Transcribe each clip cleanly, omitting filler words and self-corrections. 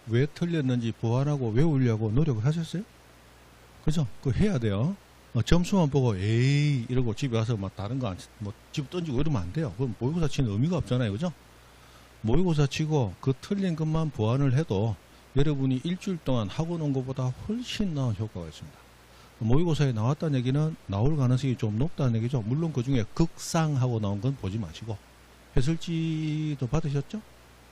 왜 틀렸는지 보완하고 외우려고 노력을 하셨어요? 그죠? 그거 해야 돼요. 점수만 보고 에이 이러고 집에 와서 막 다른 거 뭐 집 던지고 이러면 안 돼요. 그럼 모의고사 치는 의미가 없잖아요. 그죠? 모의고사 치고 그 틀린 것만 보완을 해도 여러분이 일주일 동안 하고 논 것보다 훨씬 나은 효과가 있습니다. 모의고사에 나왔다는 얘기는 나올 가능성이 좀 높다는 얘기죠. 물론 그 중에 극상하고 나온 건 보지 마시고, 해설지도 받으셨죠?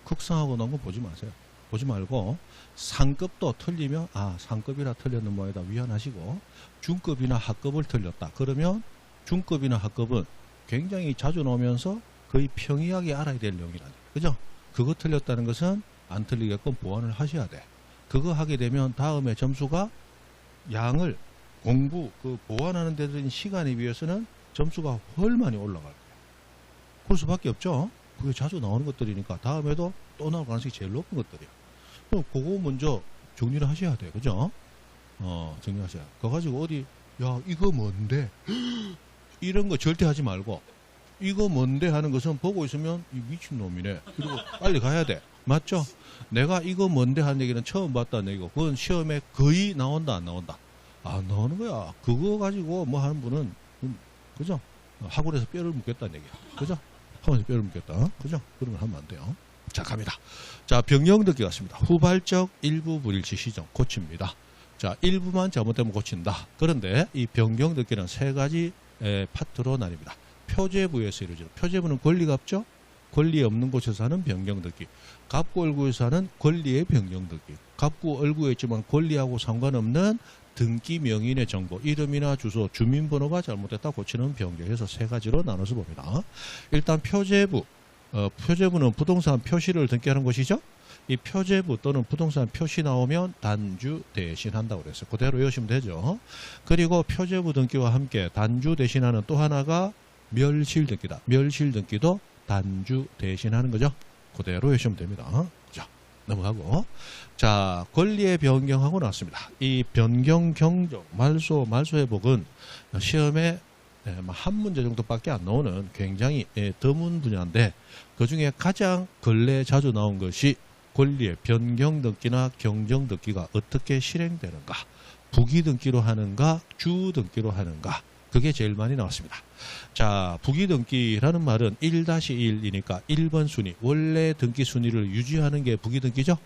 극상하고 나온 건 보지 마세요. 보지 말고 상급도 틀리면 상급이라 틀렸는 모양이다 위안하시고, 중급이나 하급을 틀렸다 그러면 중급이나 하급은 굉장히 자주 나오면서 거의 평이하게 알아야 될 내용이라는 거예요. 그죠? 그거 틀렸다는 것은 안 틀리게끔 보완을 하셔야 돼. 그거 하게 되면 다음에 점수가 양을 공부 보완하는 데 들인 시간에 비해서는 점수가 훨 많이 올라갈 거예요. 그럴 수밖에 없죠. 그게 자주 나오는 것들이니까 다음에도 또 나올 가능성이 제일 높은 것들이에요. 그럼 그거 먼저 정리를 하셔야 돼요. 그죠? 정리하셔야 돼요. 그거 가지고 어디 이거 뭔데? 이런 거 절대 하지 말고, 이거 뭔데 하는 것은 보고 있으면 이 미친놈이네. 그리고 빨리 가야 돼. 맞죠? 내가 이거 뭔데 하는 얘기는 처음 봤다는 얘기고, 그건 시험에 거의 나온다 안 나온다? 안 나오는 거야. 그거 가지고 뭐 하는 분은 그죠? 학원에서 뼈를 묻겠다는 얘기야. 그죠? 학원에서 뼈를 묻겠다. 그죠? 그런 걸 하면 안 돼요. 자, 갑니다. 자, 병령 듣기 같습니다. 후발적 일부 불일치 시정 고칩니다. 자, 일부만 잘못되면 고친다. 그런데 이 병경 듣기는 세 가지 파트로 나뉩니다. 표제부에서 이루어지는, 표제부는 권리가 없죠? 권리 없는 곳에서 하는 변경 듣기. 갑구 얼구에서 하는 권리의 변경 듣기. 갑구 얼구에 있지만 권리하고 상관없는 등기 명인의 정보, 이름이나 주소, 주민번호가 잘못됐다 고치는 변경에서 세 가지로 나눠서 봅니다. 일단 표제부. 표제부는 부동산 표시를 등기하는 것이죠. 이 표제부 또는 부동산 표시 나오면 단주 대신한다고 그랬어요. 그대로 외우시면 되죠. 그리고 표제부 등기와 함께 단주 대신하는 또 하나가 멸실 등기다. 멸실 등기도 단주 대신하는 거죠. 그대로 외우시면 됩니다. 자, 넘어가고. 자, 권리의 변경하고 나왔습니다. 이 변경 경정, 말소, 말소회복은 시험에 한 문제 정도밖에 안 나오는 굉장히 드문 분야인데, 그 중에 가장 근래에 자주 나온 것이 권리의 변경 등기나 경정 등기가 어떻게 실행되는가, 부기 등기로 하는가, 주 등기로 하는가, 그게 제일 많이 나왔습니다. 자, 부기 등기라는 말은 1-1이니까 1번 순위, 원래 등기 순위를 유지하는 게 부기 등기죠.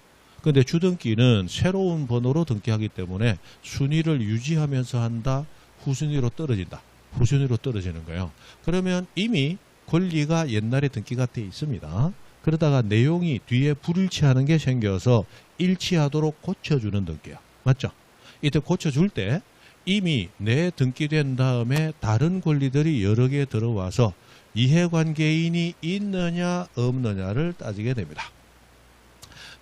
근데 주 등기는 새로운 번호로 등기하기 때문에 순위를 유지하면서 한다, 후순위로 떨어진다. 후순위로 떨어지는 거예요. 그러면 이미 권리가 옛날에 등기가 돼 있습니다. 그러다가 내용이 뒤에 불일치하는 게 생겨서 일치하도록 고쳐주는 등기예요. 맞죠? 이때 고쳐줄 때 이미 내 등기된 다음에 다른 권리들이 여러 개 들어와서 이해관계인이 있느냐 없느냐를 따지게 됩니다.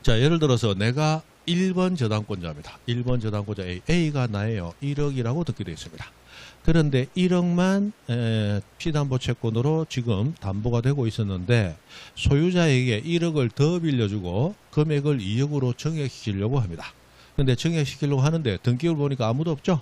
자, 예를 들어서 내가 1번 저당권자입니다. 1번 저당권자 A가 나예요. 1억이라고 등기되어 있습니다. 그런데 1억만 피담보 채권으로 지금 담보가 되고 있었는데 소유자에게 1억을 더 빌려주고 금액을 2억으로 증액시키려고 합니다. 근데 증액시키려고 하는데 등기를 보니까 아무도 없죠?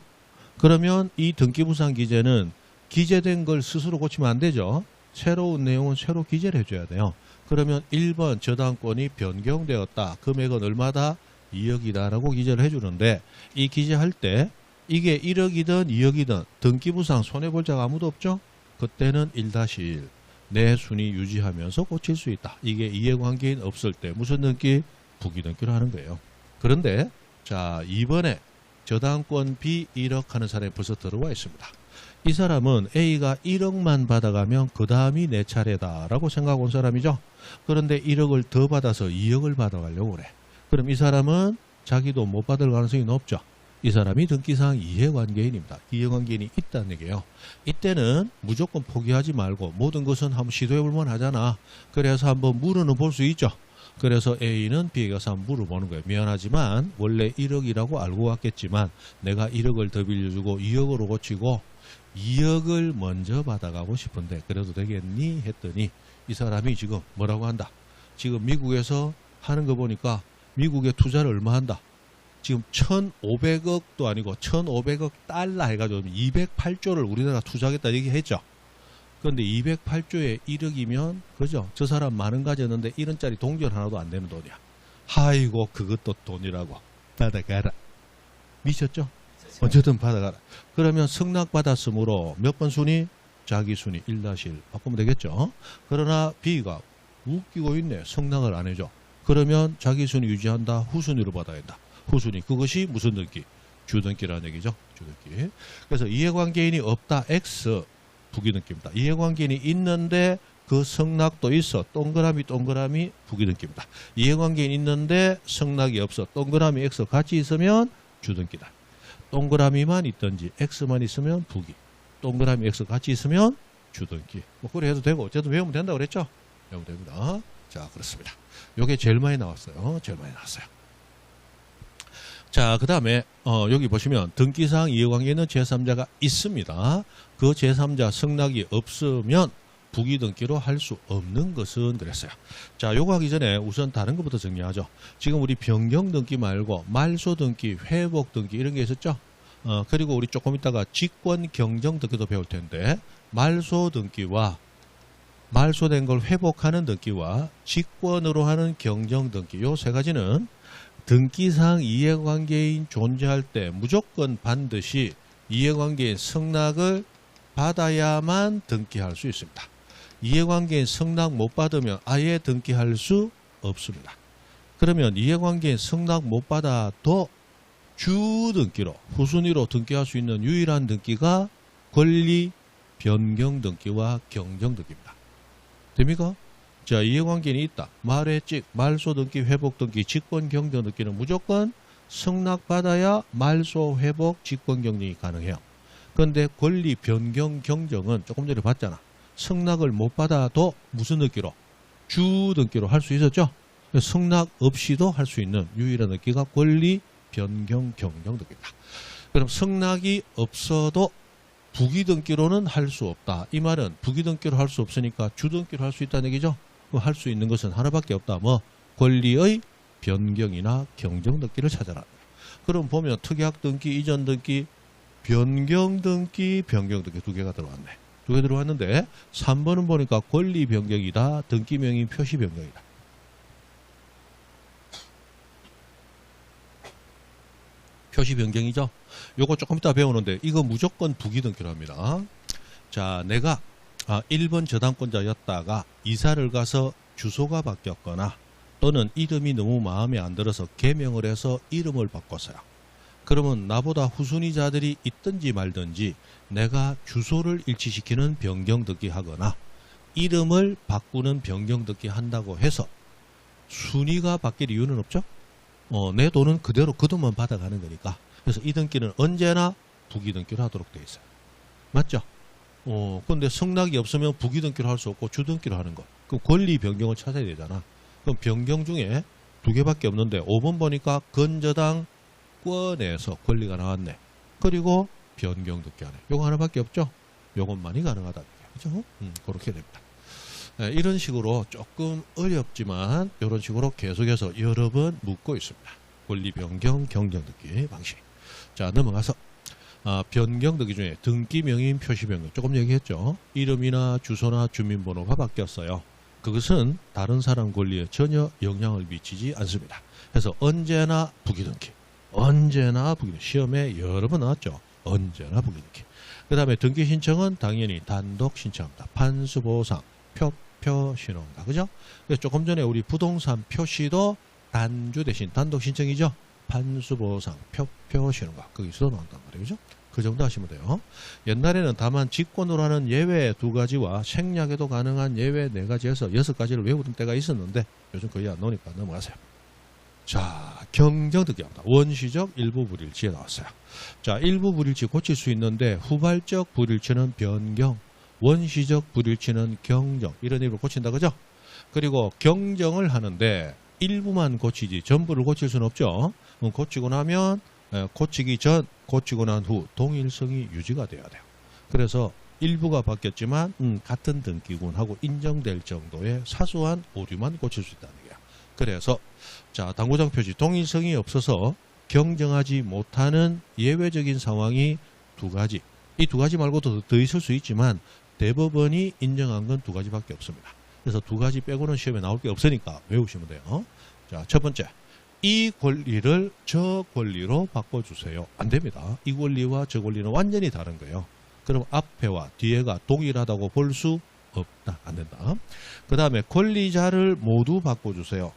그러면 이 등기부상 기재는 기재된 걸 스스로 고치면 안 되죠. 새로운 내용은 새로 기재를 해줘야 돼요. 그러면 1번 저당권이 변경되었다. 금액은 얼마다? 2억이다 라고 기재를 해주는데, 이 기재할 때 이게 1억이든 2억이든 등기부상 손해볼 자가 아무도 없죠? 그때는 1-1 내 순위 유지하면서 고칠 수 있다. 이게 이해관계인 없을 때 무슨 등기? 부기 등기로 하는 거예요. 그런데 자, 이번에 저당권 B 1억 하는 사람이 벌써 들어와 있습니다. 이 사람은 A가 1억만 받아가면 그 다음이 내 차례다 라고 생각하고 온 사람이죠. 그런데 1억을 더 받아서 2억을 받아가려고 그래. 그럼 이 사람은 자기도 못 받을 가능성이 높죠. 이 사람이 등기상 이해관계인입니다. 이해관계인이 있다는 얘기예요. 이때는 무조건 포기하지 말고 모든 것은 한번 시도해볼만 하잖아. 그래서 한번 물어는 볼 수 있죠. 그래서 A는 B에 가서 한번 물어보는 거예요. 미안하지만 원래 1억이라고 알고 왔겠지만 내가 1억을 더 빌려주고 2억으로 고치고 2억을 먼저 받아가고 싶은데 그래도 되겠니? 했더니 이 사람이 지금 뭐라고 한다. 지금 미국에서 하는 거 보니까 미국에 투자를 얼마 한다. 지금 1,500억도 아니고 1,500억 달러 해가지고 208조를 우리나라 투자하겠다 얘기했죠. 그런데 208조에 1억이면 그죠? 저 사람 많은 가졌는데 1원짜리 동전 하나도 안 되는 돈이야. 아이고 그것도 돈이라고. 받아가라. 미쳤죠? 어쨌든 받아가라. 그러면 승낙 받았으므로 몇 번 순위? 자기 순위 1-1 바꾸면 되겠죠. 그러나 B가 웃기고 있네. 승낙을 안 해줘. 그러면 자기 순위 유지한다. 후순위로 받아야 한다. 후순위. 그것이 무슨 등기? 주등기라는 얘기죠. 주등기. 그래서 이해관계인이 없다. X 부기등기입니다. 이해관계인이 있는데 그 승낙도 있어. 동그라미 부기등기입니다. 이해관계인 있는데 승낙이 없어. 동그라미 X 같이 있으면 주등기다. 동그라미만 있든지 X만 있으면 부기. 동그라미 X 같이 있으면 주등기. 뭐 그래 해도 되고 어쨌든 외우면 된다고 그랬죠? 외우면 됩니다. 자, 그렇습니다. 요게 제일 많이 나왔어요. 제일 많이 나왔어요. 자, 그 다음에 여기 보시면 등기사항 이해관계는 제3자가 있습니다. 그 제3자 승낙이 없으면 부기등기로 할 수 없는 것은 그랬어요. 자, 요거 하기 전에 우선 다른 것부터 정리하죠. 지금 우리 변경등기 말고 말소등기, 회복등기 이런 게 있었죠. 그리고 우리 조금 있다가 직권경정등기도 배울 텐데 말소등기와 말소된 걸 회복하는 등기와 직권으로 하는 경정등기 요 세 가지는 등기사항 이해관계인 존재할 때 무조건 반드시 이해관계인 승낙을 받아야만 등기할 수 있습니다. 이해관계인 승낙 못 받으면 아예 등기할 수 없습니다. 그러면 이해관계인 승낙 못 받아도 주등기로 후순위로 등기할 수 있는 유일한 등기가 권리 변경 등기와 경정 등기입니다. 됩니까? 자, 이해관계인이 있다. 말회직, 말소등기, 회복등기, 직권경정 등기는 무조건 승낙받아야 말소, 회복, 직권경정이 가능해요. 그런데 권리 변경 경정은 조금 전에 봤잖아. 승낙을 못 받아도 무슨 등기로? 주등기로 할 수 있었죠? 승낙 없이도 할 수 있는 유일한 등기가 권리 변경 경정 등기입니다. 그럼 승낙이 없어도 부기등기로는 할 수 없다. 이 말은 부기등기로 할 수 없으니까 주등기로 할 수 있다는 얘기죠. 할 수 있는 것은 하나밖에 없다. 뭐 권리의 변경이나 경정등기를 찾아라. 그럼 보면 특약등기, 이전등기, 변경등기, 변경등기 두 개가 들어왔네. 두 개 들어왔는데 3번은 보니까 권리 변경이다. 등기명의 표시 변경이다. 표시 변경이죠. 요거 조금 이따 배우는데 이거 무조건 부기등기로 합니다. 자, 내가 1번 저당권자였다가 이사를 가서 주소가 바뀌었거나 또는 이름이 너무 마음에 안 들어서 개명을 해서 이름을 바꿨어요. 그러면 나보다 후순위자들이 있든지 말든지 내가 주소를 일치시키는 변경등기 하거나 이름을 바꾸는 변경등기 한다고 해서 순위가 바뀔 이유는 없죠. 내 돈은 그대로 그 돈만 받아가는 거니까. 그래서 이 등기는 언제나 부기등기로 하도록 되어 있어요. 맞죠? 근데 승낙이 없으면 부기등기로 할 수 없고 주등기로 하는 거. 그럼 권리 변경을 찾아야 되잖아. 그럼 변경 중에 두 개밖에 없는데 5번 보니까 건저당권에서 권리가 나왔네. 그리고 변경 등기 하네. 요거 하나밖에 없죠? 요것만이 가능하다. 그죠? 그렇게 됩니다. 네, 이런 식으로 조금 어렵지만 이런 식으로 계속해서 여러 번 묻고 있습니다. 권리 변경 경정 등기 방식. 자, 넘어가서 변경 등기 중에 등기 명의인 표시 변경 조금 얘기했죠. 이름이나 주소나 주민번호가 바뀌었어요. 그것은 다른 사람 권리에 전혀 영향을 미치지 않습니다. 그래서 언제나 부기등기. 언제나 부기등기. 시험에 여러 번 나왔죠. 언제나 부기등기. 그 다음에 등기 신청은 당연히 단독 신청합니다. 판수보상, 표표 신호입니다. 그죠? 그래서 조금 전에 우리 부동산 표시도 단주 대신 단독 신청이죠. 판수보상, 표표 신호가 거기서도 나온단 말이죠. 그 정도 하시면 돼요. 옛날에는 다만 직권으로 하는 예외 2가지와 생략에도 가능한 예외 4가지에서 6가지를 외우던 때가 있었는데 요즘 거의 안 나오니까 넘어가세요. 자, 경정등기합니다. 원시적 일부 불일치에 나왔어요. 자, 일부 불일치 고칠 수 있는데 후발적 불일치는 변경, 원시적 불일치는 경정 이런 식으로 고친다 그죠? 그리고 경정을 하는데 일부만 고치지 전부를 고칠 수는 없죠. 고치고 나면 고치기 전, 고치고 난 후 동일성이 유지가 돼야 돼요. 그래서 일부가 바뀌었지만 같은 등기군하고 인정될 정도의 사소한 오류만 고칠 수 있다는 거예요. 그래서 자, 당구장 표시 동일성이 없어서 경정하지 못하는 예외적인 상황이 2가지. 이 2가지 말고도 더 있을 수 있지만 대법원이 인정한 건 2가지밖에 없습니다. 그래서 2가지 빼고는 시험에 나올 게 없으니까 외우시면 돼요. 자, 첫 번째. 이 권리를 저 권리로 바꿔주세요. 안 됩니다. 이 권리와 저 권리는 완전히 다른 거예요. 그럼 앞에와 뒤에가 동일하다고 볼 수 없다. 안 된다. 그 다음에 권리자를 모두 바꿔주세요.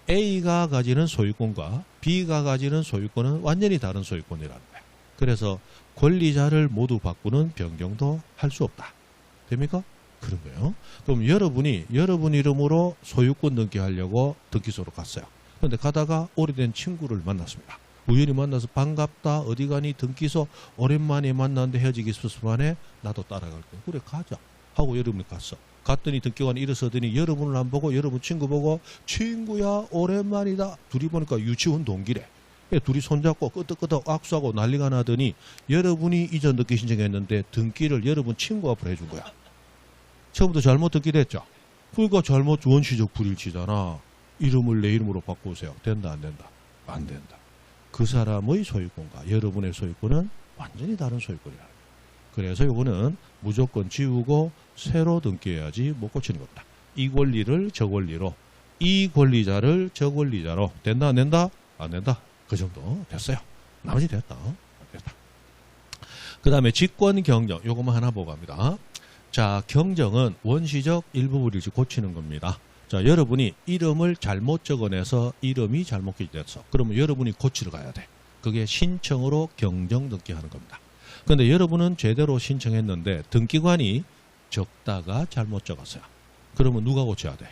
A가 가지는 소유권과 B가 가지는 소유권은 완전히 다른 소유권이라는 거예요. 그래서 권리자를 모두 바꾸는 변경도 할 수 없다. 됩니까? 그런 거예요. 그럼 여러분이 여러분 이름으로 소유권 등기하려고 등기소로 갔어요. 그런데 가다가 오래된 친구를 만났습니다. 우연히 만나서 반갑다, 어디 가니, 등기소 오랜만에 만났는데 헤어지기 습습하네, 나도 따라갈 거야. 그래 가자 하고 여러분이 갔어. 갔더니 등기관이 일어서더니 여러분을 안 보고 여러분 친구 보고 친구야 오랜만이다. 둘이 보니까 유치원 동기래. 둘이 손잡고 끄덕끄덕 악수하고 난리가 나더니 여러분이 이전 등기 신청했는데 등기를 여러분 친구 앞으로 해준 거야. 처음부터 잘못 등기됐죠. 그러니까 잘못 원시적 불일치잖아. 이름을 내 이름으로 바꾸세요. 된다 안 된다? 안 된다. 그 사람의 소유권과 여러분의 소유권은 완전히 다른 소유권이라. 그래서 이거는 무조건 지우고 새로 등기해야지 못 고치는 겁니다. 이 권리를 저 권리로, 이 권리자를 저 권리자로. 된다 안 된다? 안 된다. 그 정도 됐어요. 나머지 됐다. 됐다. 그 다음에 직권 경정. 요것만 하나 보고 갑니다. 자, 경정은 원시적 일부 불일치 고치는 겁니다. 자, 여러분이 이름을 잘못 적어내서 이름이 잘못 기재됐어. 그러면 여러분이 고치러 가야 돼. 그게 신청으로 경정 등기하는 겁니다. 그런데 여러분은 제대로 신청했는데 등기관이 적다가 잘못 적었어요. 그러면 누가 고쳐야 돼?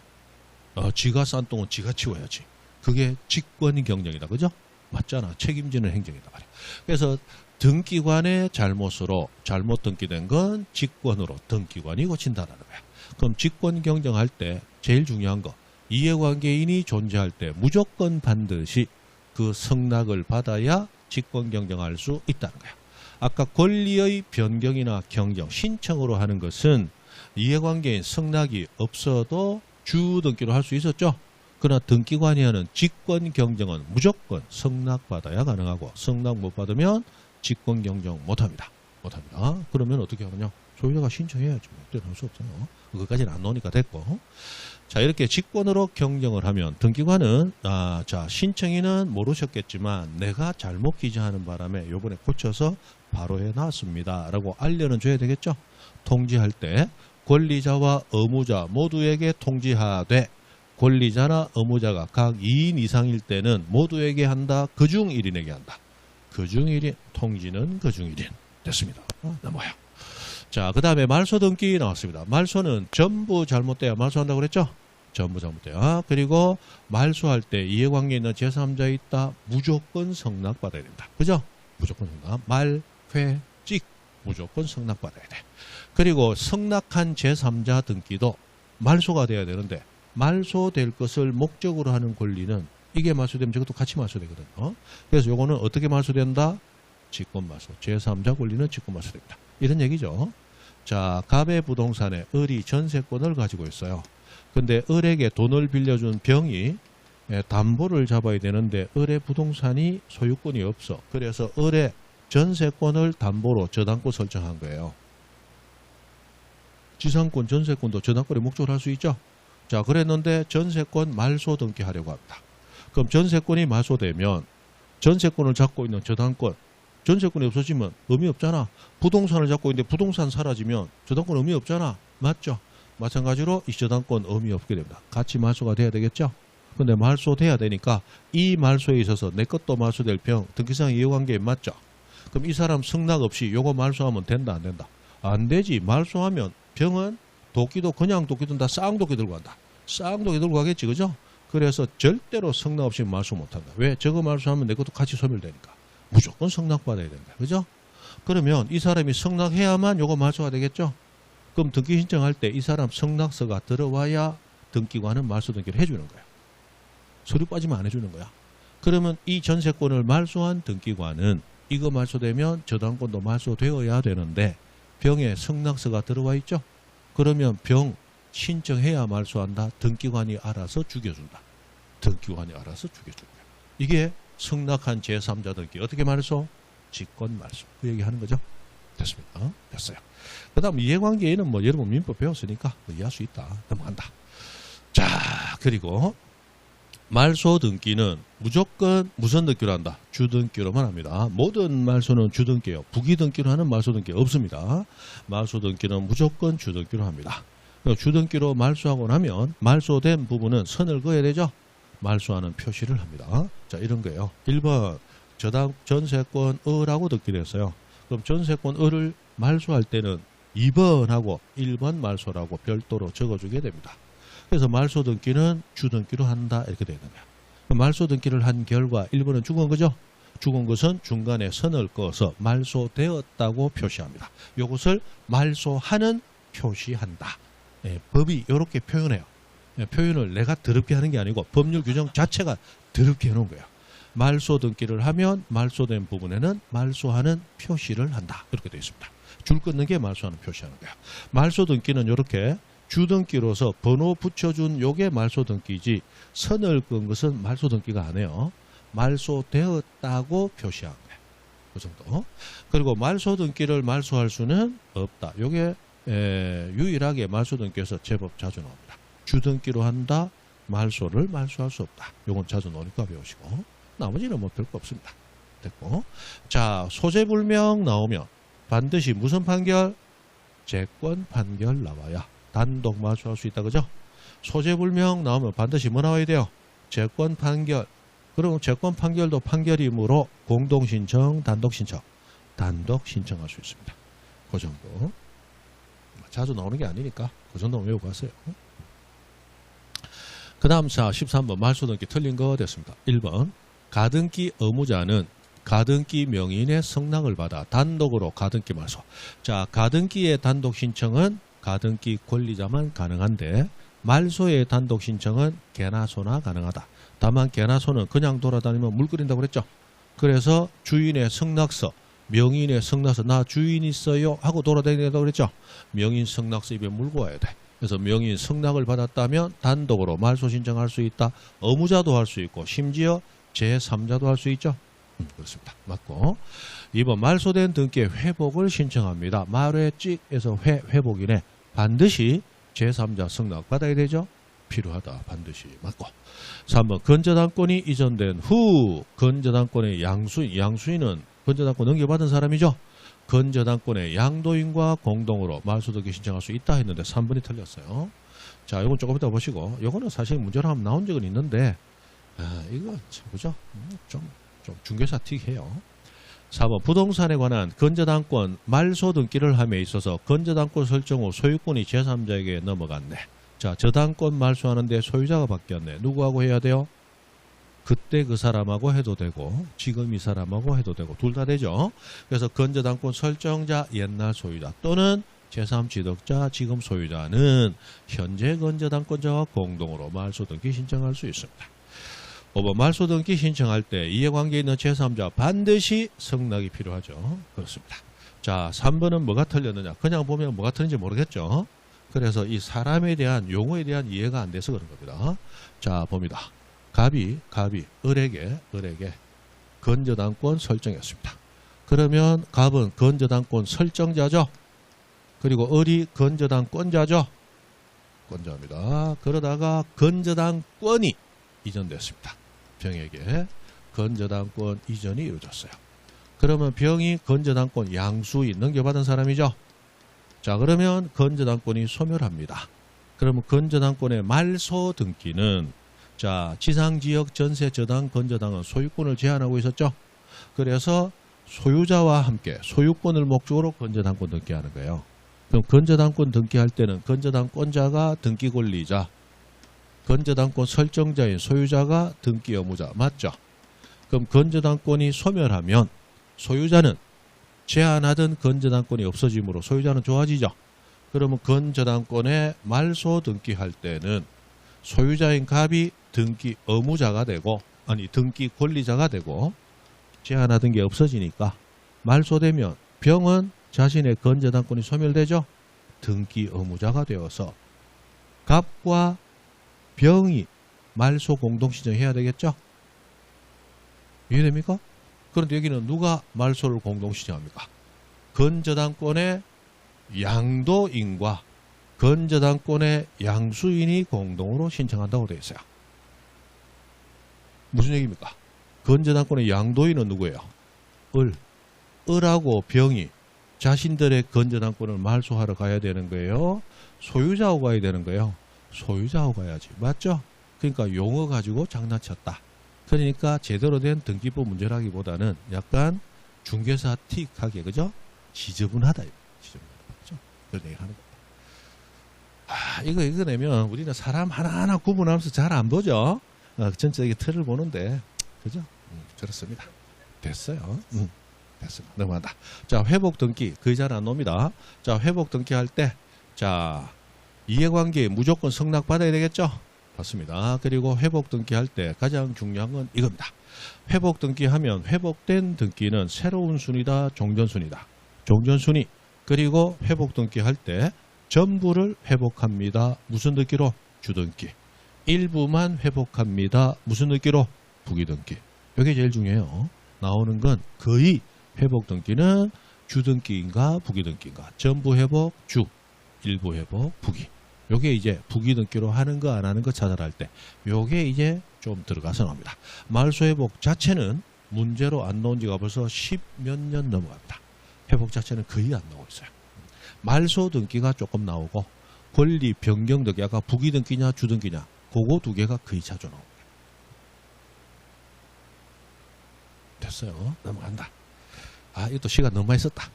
지가 싼 똥은 지가 치워야지. 그게 직권 경정이다. 그죠? 맞잖아. 책임지는 행정이다 말이야. 그래서 등기관의 잘못으로 잘못 등기된 건 직권으로 등기관이 고친다는 거야. 그럼 직권 경정할 때 제일 중요한 거, 이해관계인이 존재할 때 무조건 반드시 그 승낙을 받아야 직권 경정할 수 있다는 거야. 아까 권리의 변경이나 경정, 신청으로 하는 것은 이해관계인 승낙이 없어도 주등기로 할 수 있었죠. 그러나 등기관이 하는 직권 경정은 무조건 승낙 받아야 가능하고 승낙 못 받으면 직권 경정 못합니다. 못합니다. 그러면 어떻게 하느냐? 소유자가 신청해야죠. 그때는 할 수 없어요. 그것까지는 안 나오니까 됐고. 자, 이렇게 직권으로 경정을 하면 등기관은 자, 신청인은 모르셨겠지만 내가 잘못 기재하는 바람에 요번에 고쳐서 바로 해놨습니다. 라고 알려는 줘야 되겠죠. 통지할 때 권리자와 의무자 모두에게 통지하되 권리자나 의무자가 각 2인 이상일 때는 모두에게 한다. 그중 1인에게 한다. 그중 1인, 통지는 그중 1인. 됐습니다. 넘어가요. 자, 그 다음에 말소 등기 나왔습니다. 말소는 전부 잘못돼야 말소한다고 그랬죠? 전부 잘못돼야. 그리고 말소할 때 이해관계 있는 제3자 있다. 무조건 승낙받아야 된다. 그죠? 무조건 승낙. 말, 회, 찍. 무조건 승낙받아야 돼. 그리고 승낙한 제3자 등기도 말소가 돼야 되는데 말소될 것을 목적으로 하는 권리는 이게 말소되면 저것도 같이 말소되거든요. 그래서 요거는 어떻게 말소된다? 직권 말소. 제3자 권리는 직권 말소됩니다. 이런 얘기죠. 자, 갑의 부동산에 을이 전세권을 가지고 있어요. 근데 을에게 돈을 빌려준 병이 담보를 잡아야 되는데 을의 부동산이 소유권이 없어. 그래서 을의 전세권을 담보로 저당권 설정한 거예요. 지상권, 전세권도 저당권의 목적으로 할 수 있죠. 자, 그랬는데 전세권 말소 등기하려고 합니다. 그럼 전세권이 말소되면 전세권을 잡고 있는 저당권, 전세권이 없어지면 의미 없잖아. 부동산을 잡고 있는데 부동산 사라지면 저당권 의미 없잖아. 맞죠? 마찬가지로 이 저당권 의미 없게 됩니다. 같이 말소가 돼야 되겠죠? 근데 말소돼야 되니까 이 말소에 있어서 내 것도 말소될 병, 등기상 이해관계에 맞죠? 그럼 이 사람 승낙 없이 요거 말소하면 된다 안 된다? 안 되지. 말소하면 병은 도끼도 그냥 도끼든 다 쌍도끼 들고 간다. 쌍도끼 들고 가겠지. 그죠? 그래서 절대로 승낙 없이 말소 못한다. 왜? 저거 말소하면 내 것도 같이 소멸되니까. 무조건 승낙받아야 된다. 그죠? 그러면 이 사람이 승낙해야만 요거 말소가 되겠죠? 그럼 등기 신청할 때 이 사람 승낙서가 들어와야 등기관은 말소 등기를 해주는 거야. 서류 빠지면 안 해주는 거야. 그러면 이 전세권을 말소한 등기관은 이거 말소되면 저당권도 말소되어야 되는데 병에 승낙서가 들어와 있죠? 그러면 병 신청해야 말소한다. 등기관이 알아서 죽여준다. 등기관이 알아서 죽여준다. 이게 승낙한 제3자 등기. 어떻게 말소? 직권 말소. 그 얘기 하는 거죠. 됐습니다. 됐어요. 그 다음 이해관계에는 뭐 여러분 민법 배웠으니까 뭐 이해할 수 있다. 넘어간다. 자, 그리고 말소 등기는 무조건 무슨 등기로 한다? 주등기로만 합니다. 모든 말소는 주등기예요. 부기등기로 하는 말소 등기 없습니다. 말소 등기는 무조건 주등기로 합니다. 주등기로 말소하고 나면 말소된 부분은 선을 그어야 되죠. 말소하는 표시를 합니다. 자, 이런 거예요. 1번 전세권어라고 등기를 했어요. 그럼 전세권어를 말소할 때는 2번하고 1번 말소라고 별도로 적어주게 됩니다. 그래서 말소 등기는 주등기로 한다 이렇게 되는 거야. 말소 등기를 한 결과 1번은 죽은 거죠. 죽은 것은 중간에 선을 그어서 말소되었다고 표시합니다. 이것을 말소하는 표시한다. 예, 법이 이렇게 표현해요. 예, 표현을 내가 더럽게 하는 게 아니고 법률 규정 자체가 더럽게 해놓은 거예요. 말소 등기를 하면 말소된 부분에는 말소하는 표시를 한다. 이렇게 되어 있습니다. 줄 끊는 게 말소하는 표시하는 거야. 말소 등기는 이렇게 주등기로서 번호 붙여준 요게 말소 등기지 선을 끈 것은 말소 등기가 아니에요. 말소되었다고 표시한 거예요. 그 정도. 그리고 말소 등기를 말소할 수는 없다. 요게 유일하게 말소 등기에서 제법 자주 나옵니다. 주등기로 한다. 말소를 말소할 수 없다. 요건 자주 나오니까 배우시고 나머지는 뭐 별거 없습니다. 됐고. 자, 소재불명 나오면 반드시 무슨 판결? 재권 판결 나와야 단독 말소할 수 있다. 그죠? 소재불명 나오면 반드시 뭐 나와야 돼요? 재권 판결. 그럼 재권 판결도 판결이므로 공동신청, 단독신청. 단독 신청할 수 있습니다. 그 정도. 자주 나오는 게 아니니까 그 정도는 외우고 가세요. 그 다음 자 13번 말소등기 틀린 거 됐습니다. 1번 가등기 의무자는 가등기 명인의 승낙을 받아 단독으로 가등기 말소. 자, 가등기의 단독 신청은 가등기 권리자만 가능한데 말소의 단독 신청은 개나 소나 가능하다. 다만 개나 소는 그냥 돌아다니면 물 끓인다고 그랬죠. 그래서 주인의 승낙서, 명인의 승낙서 나 주인 있어요 하고 돌아다닌다고 그랬죠. 명인 승낙서 입에 물고 와야 돼. 그래서 명인 승낙을 받았다면 단독으로 말소 신청할 수 있다. 의무자도 할 수 있고 심지어 제3자도 할 수 있죠. 그렇습니다. 맞고 2번 말소된 등기의 회복을 신청합니다. 말회 찍에서 회복이네. 반드시 제3자 승낙 받아야 되죠. 필요하다. 반드시 맞고 3번 건저당권이 이전된 후 건저당권의 양수인은 건저당권 넘겨받은 사람이죠. 건저당권의 양도인과 공동으로 말소등기 신청할 수 있다 했는데 3번이 틀렸어요. 자, 이건 조금 이따 보시고 이거는 사실 문제로 한번 나온 적은 있는데 이거 참 그죠? 좀 중개사 틱해요. 4번 부동산에 관한 건저당권 말소 등기를 함에 있어서 건저당권 설정 후 소유권이 제3자에게 넘어갔네. 자, 저당권 말소하는데 소유자가 바뀌었네. 누구하고 해야 돼요? 그때 그 사람하고 해도 되고 지금 이 사람하고 해도 되고 둘 다 되죠. 그래서 건저당권 설정자 옛날 소유자 또는 제3지득자 지금 소유자는 현재 건저당권자와 공동으로 말소 등기 신청할 수 있습니다. 5번 말소 등기 신청할 때 이해관계에 있는 제3자 반드시 승낙이 필요하죠. 그렇습니다. 자, 3번은 뭐가 틀렸느냐. 그냥 보면 뭐가 틀린지 모르겠죠. 그래서 이 사람에 대한 용어에 대한 이해가 안 돼서 그런 겁니다. 자, 봅니다. 갑이 을에게 건저당권 설정했습니다. 그러면 갑은 건저당권 설정자죠. 그리고 을이 건저당권자죠. 권자입니다. 그러다가 건저당권이 이전됐습니다. 병에게 건저당권 이전이 이루어졌어요. 그러면 병이 건저당권 양수인 넘겨받은 사람이죠. 자, 그러면 건저당권이 소멸합니다. 그러면 건저당권의 말소 등기는 자, 지상지역 전세 저당 건저당은 소유권을 제한하고 있었죠. 그래서 소유자와 함께 소유권을 목적으로 건저당권 등기하는 거예요. 그럼 건저당권 등기할 때는 건저당권자가 등기 권리자, 건저당권 설정자인 소유자가 등기 의무자 맞죠? 그럼 건저당권이 소멸하면 소유자는 제한하던 건저당권이 없어지므로 소유자는 좋아지죠. 그러면 건저당권의 말소 등기할 때는 소유자인 갑이 등기 의무자가 되고 등기 권리자가 되고 제한하던 게 없어지니까 말소되면 병은 자신의 건저당권이 소멸되죠. 등기 의무자가 되어서 갑과 병이 말소 공동신청해야 되겠죠. 이해됩니까? 그런데 여기는 누가 말소를 공동신청합니까? 건저당권의 양도인과 건저당권의 양수인이 공동으로 신청한다고 되어 있어요. 무슨 얘기입니까? 건전한권의 양도인은 누구예요? 을하고 병이 자신들의 건전한권을 말소하러 가야 되는 거예요? 소유자하고 가야 되는 거예요? 소유자하고 가야지. 맞죠? 그러니까 용어 가지고 장난쳤다. 그러니까 제대로 된 등기부 문제라기보다는 약간 중개사 틱하게, 그죠? 지저분하다. 지저분하다. 그죠? 그런 얘기를 하는 겁니다. 이거 내면 우리는 사람 하나하나 구분하면서 잘 안 보죠? 전체적인 틀을 보는데, 그죠? 그렇습니다. 됐어요. 됐습니다. 넘어간다. 자, 회복 등기. 거의 잘 안 놉니다. 자, 회복 등기 할 때, 자, 이해관계 무조건 승낙받아야 되겠죠? 맞습니다. 그리고 회복 등기할 때 가장 중요한 건 이겁니다. 회복 등기하면 회복된 등기는 새로운 순이다, 종전순이다. 종전순이. 그리고 회복 등기할 때 전부를 회복합니다. 무슨 등기로? 주등기. 일부만 회복합니다. 무슨 등기로? 부기등기. 이게 제일 중요해요. 나오는 건 거의 회복 등기는 주등기인가 부기등기인가. 전부 회복 주, 일부 회복 부기. 요게 이제 부기등기로 하는 거 안 하는 거 차별할 때 요게 이제 좀 들어가서 나옵니다. 말소회복 자체는 문제로 안 나온 지가 벌써 10몇 년 넘어갑니다. 회복 자체는 거의 안 나오고 있어요. 말소 등기가 조금 나오고 권리 변경 등기, 아까 부기등기냐 주등기냐 그거 두 개가 거의 자주 나옵니다. 됐어요. 넘어간다. 이것도 시간 너무 많이 썼다.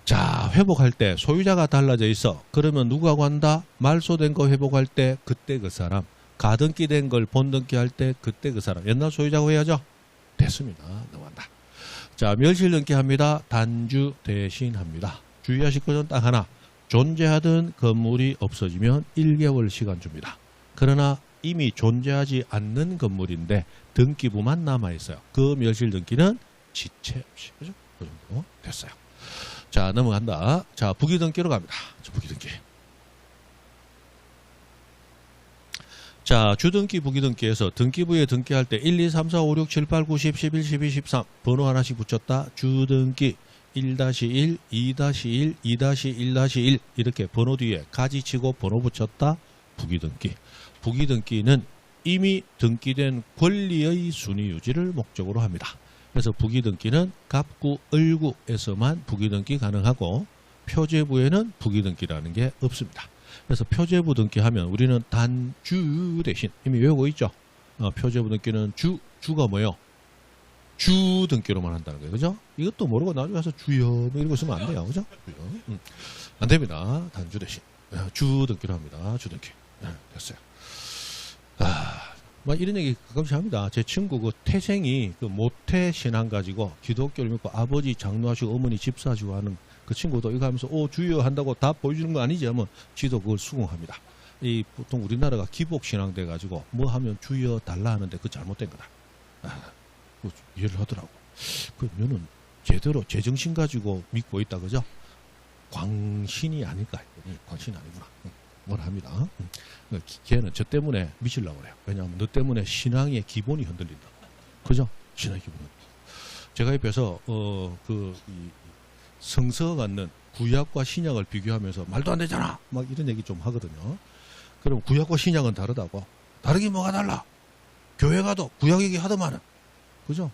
자, 회복할 때 소유자가 달라져 있어. 그러면 누구하고 한다? 말소된 거 회복할 때 그때 그 사람. 가등기 된 걸 본등기 할 때 그때 그 사람. 옛날 소유자고 해야죠? 됐습니다. 넘어간다. 자, 멸실등기 합니다. 단주 대신 합니다. 주의하실 것은 딱 하나. 존재하던 건물이 없어지면 1개월 시간 줍니다. 그러나 이미 존재하지 않는 건물인데 등기부만 남아있어요. 그 멸실등기는 지체 없이. 그죠? 그 정도 됐어요. 자, 넘어간다. 자, 부기등기로 갑니다. 부기등기. 자, 주등기, 부기등기에서 등기부에 등기할 때 1, 2, 3, 4, 5, 6, 7, 8, 9, 10, 11, 12, 13 번호 하나씩 붙였다. 주등기 1-1, 2-1, 2-1-1 이렇게 번호 뒤에 가지치고 번호 붙였다. 부기등기. 부기등기는 이미 등기된 권리의 순위 유지를 목적으로 합니다. 그래서 부기등기는 갑구, 을구에서만 부기등기 가능하고 표제부에는 부기등기라는 게 없습니다. 그래서 표제부 등기하면 우리는 단주 대신 이미 외우고 있죠. 표제부 등기는 주가 뭐예요? 주 등기로만 한다는 거예요. 그죠? 이것도 모르고 나중에 가서 주여 뭐 이러고 있으면 안 돼요. 그죠? 주여. 안 됩니다. 단주 대신 주 등기로 합니다. 주 등기. 됐어요. 이런 얘기 가끔씩 합니다. 제 친구 그 태생이 그 모태 신앙 가지고 기독교를 믿고 아버지 장로하시고 어머니 집사하시고 하는 그 친구도 이거 하면서 주여 한다고 다 보여주는 거 아니지 하면 지도 그걸 수긍합니다. 이 보통 우리나라가 기복 신앙 돼 가지고 뭐 하면 주여 달라 하는데 그 잘못된 거다. 이해를 하더라고. 그러면은 제대로 제정신 가지고 믿고 있다 그죠? 광신이 아닐까 했더니 광신이 아니구나. 뭘 합니다. 걔는 저 때문에 미치려고 그래요. 왜냐하면 너 때문에 신앙의 기본이 흔들린다. 그죠? 신앙의 기본이 흔들린다. 제가 옆에서 성서 갖는 구약과 신약을 비교하면서 말도 안 되잖아 막 이런 얘기 좀 하거든요. 그럼 구약과 신약은 다르다고. 다르긴 뭐가 달라. 교회 가도 구약 얘기 하더만은. 그죠?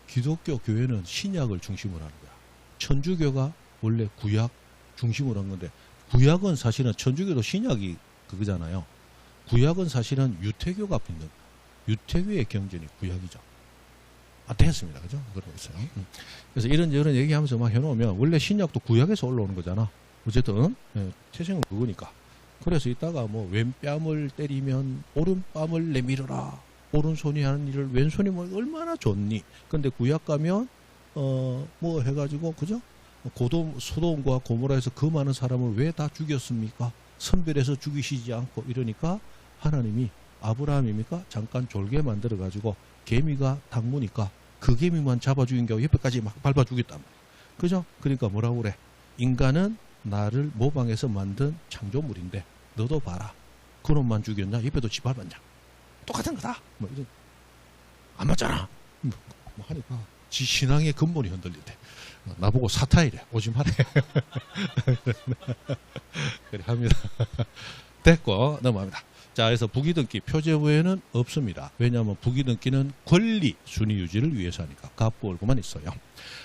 기독교 교회는 신약을 중심으로 하는 거야. 천주교가 원래 구약 중심으로 한 건데 구약은 사실은 천주교도 신약이 그거잖아요. 구약은 사실은 유태교가 빚는 유태교의 경전이 구약이죠. 됐습니다. 그죠? 그러고 있어요. 그래서 이런 얘기하면서 막 해놓으면 원래 신약도 구약에서 올라오는 거잖아. 어쨌든 태생은 그거니까. 그래서 이따가 뭐 왼뺨을 때리면 오른뺨을 내밀어라. 오른손이 하는 일을 왼손이 뭐 얼마나 좋니. 근데 구약 가면 뭐 해가지고 그죠? 소돔과 고모라에서 그 많은 사람을 왜 다 죽였습니까? 선별해서 죽이시지 않고 이러니까 하나님이 아브라함입니까? 잠깐 졸게 만들어 가지고 개미가 닭무니까 그 개미만 잡아 죽인 게 옆에까지 막 밟아 죽였단 말이에요. 그죠? 그러니까 뭐라고 그래? 인간은 나를 모방해서 만든 창조물인데 너도 봐라. 그놈만 죽였냐? 옆에도 지 밟았냐? 똑같은 거다. 뭐 이런 안 맞잖아. 뭐 하니까 지 신앙의 근본이 흔들린대. 나보고 사타이래. 오지 마래. 그래 합니다. 됐고 넘어갑니다. 자, 그래서 부기등기 표제부에는 없습니다. 왜냐하면 부기등기는 권리 순위 유지를 위해서 하니까 갑부월구만 있어요.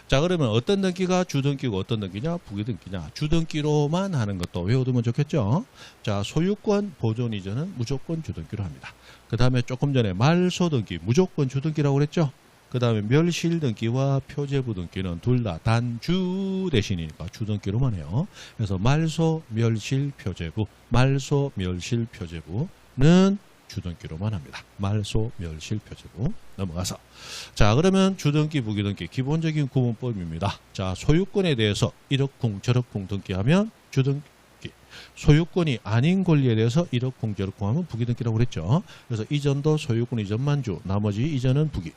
자, 그러면 어떤 등기가 주등기고 어떤 등기냐 부기등기냐. 주등기로만 하는 것도 외워두면 좋겠죠. 자, 소유권 보존 이전은 무조건 주등기로 합니다. 그 다음에 조금 전에 말소등기 무조건 주등기라고 그랬죠. 그 다음에 멸실등기와 표제부등기는 둘 다 단주 대신이니까 주등기로만 해요. 그래서 말소, 멸실, 표제부, 말소, 멸실, 표제부는 주등기로만 합니다. 말소, 멸실, 표제부. 넘어가서. 자, 그러면 주등기, 부기등기 기본적인 구분법입니다. 자, 소유권에 대해서 이러쿵 저러쿵 등기하면 주등기. 소유권이 아닌 권리에 대해서 이러쿵 저러쿵 하면 부기등기라고 그랬죠. 그래서 이전도 소유권 이전만 주, 나머지 이전은 부기.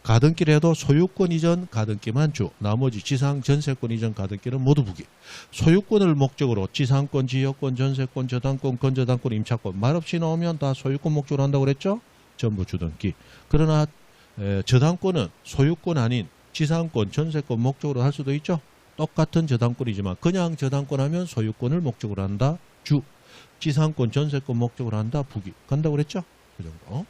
가등기를 해도 소유권 이전 가등기만 주, 나머지 지상 전세권 이전 가등기는 모두 부기. 소유권을 목적으로 지상권, 지역권, 전세권, 저당권, 건저당권, 임차권 말없이 나오면 다 소유권 목적으로 한다고 그랬죠? 전부 주등기. 그러나 저당권은 소유권 아닌 지상권, 전세권 목적으로 할 수도 있죠? 똑같은 저당권이지만 그냥 저당권 하면 소유권을 목적으로 한다. 주. 지상권, 전세권 목적으로 한다. 부기. 간다고 그랬죠? 그 정도.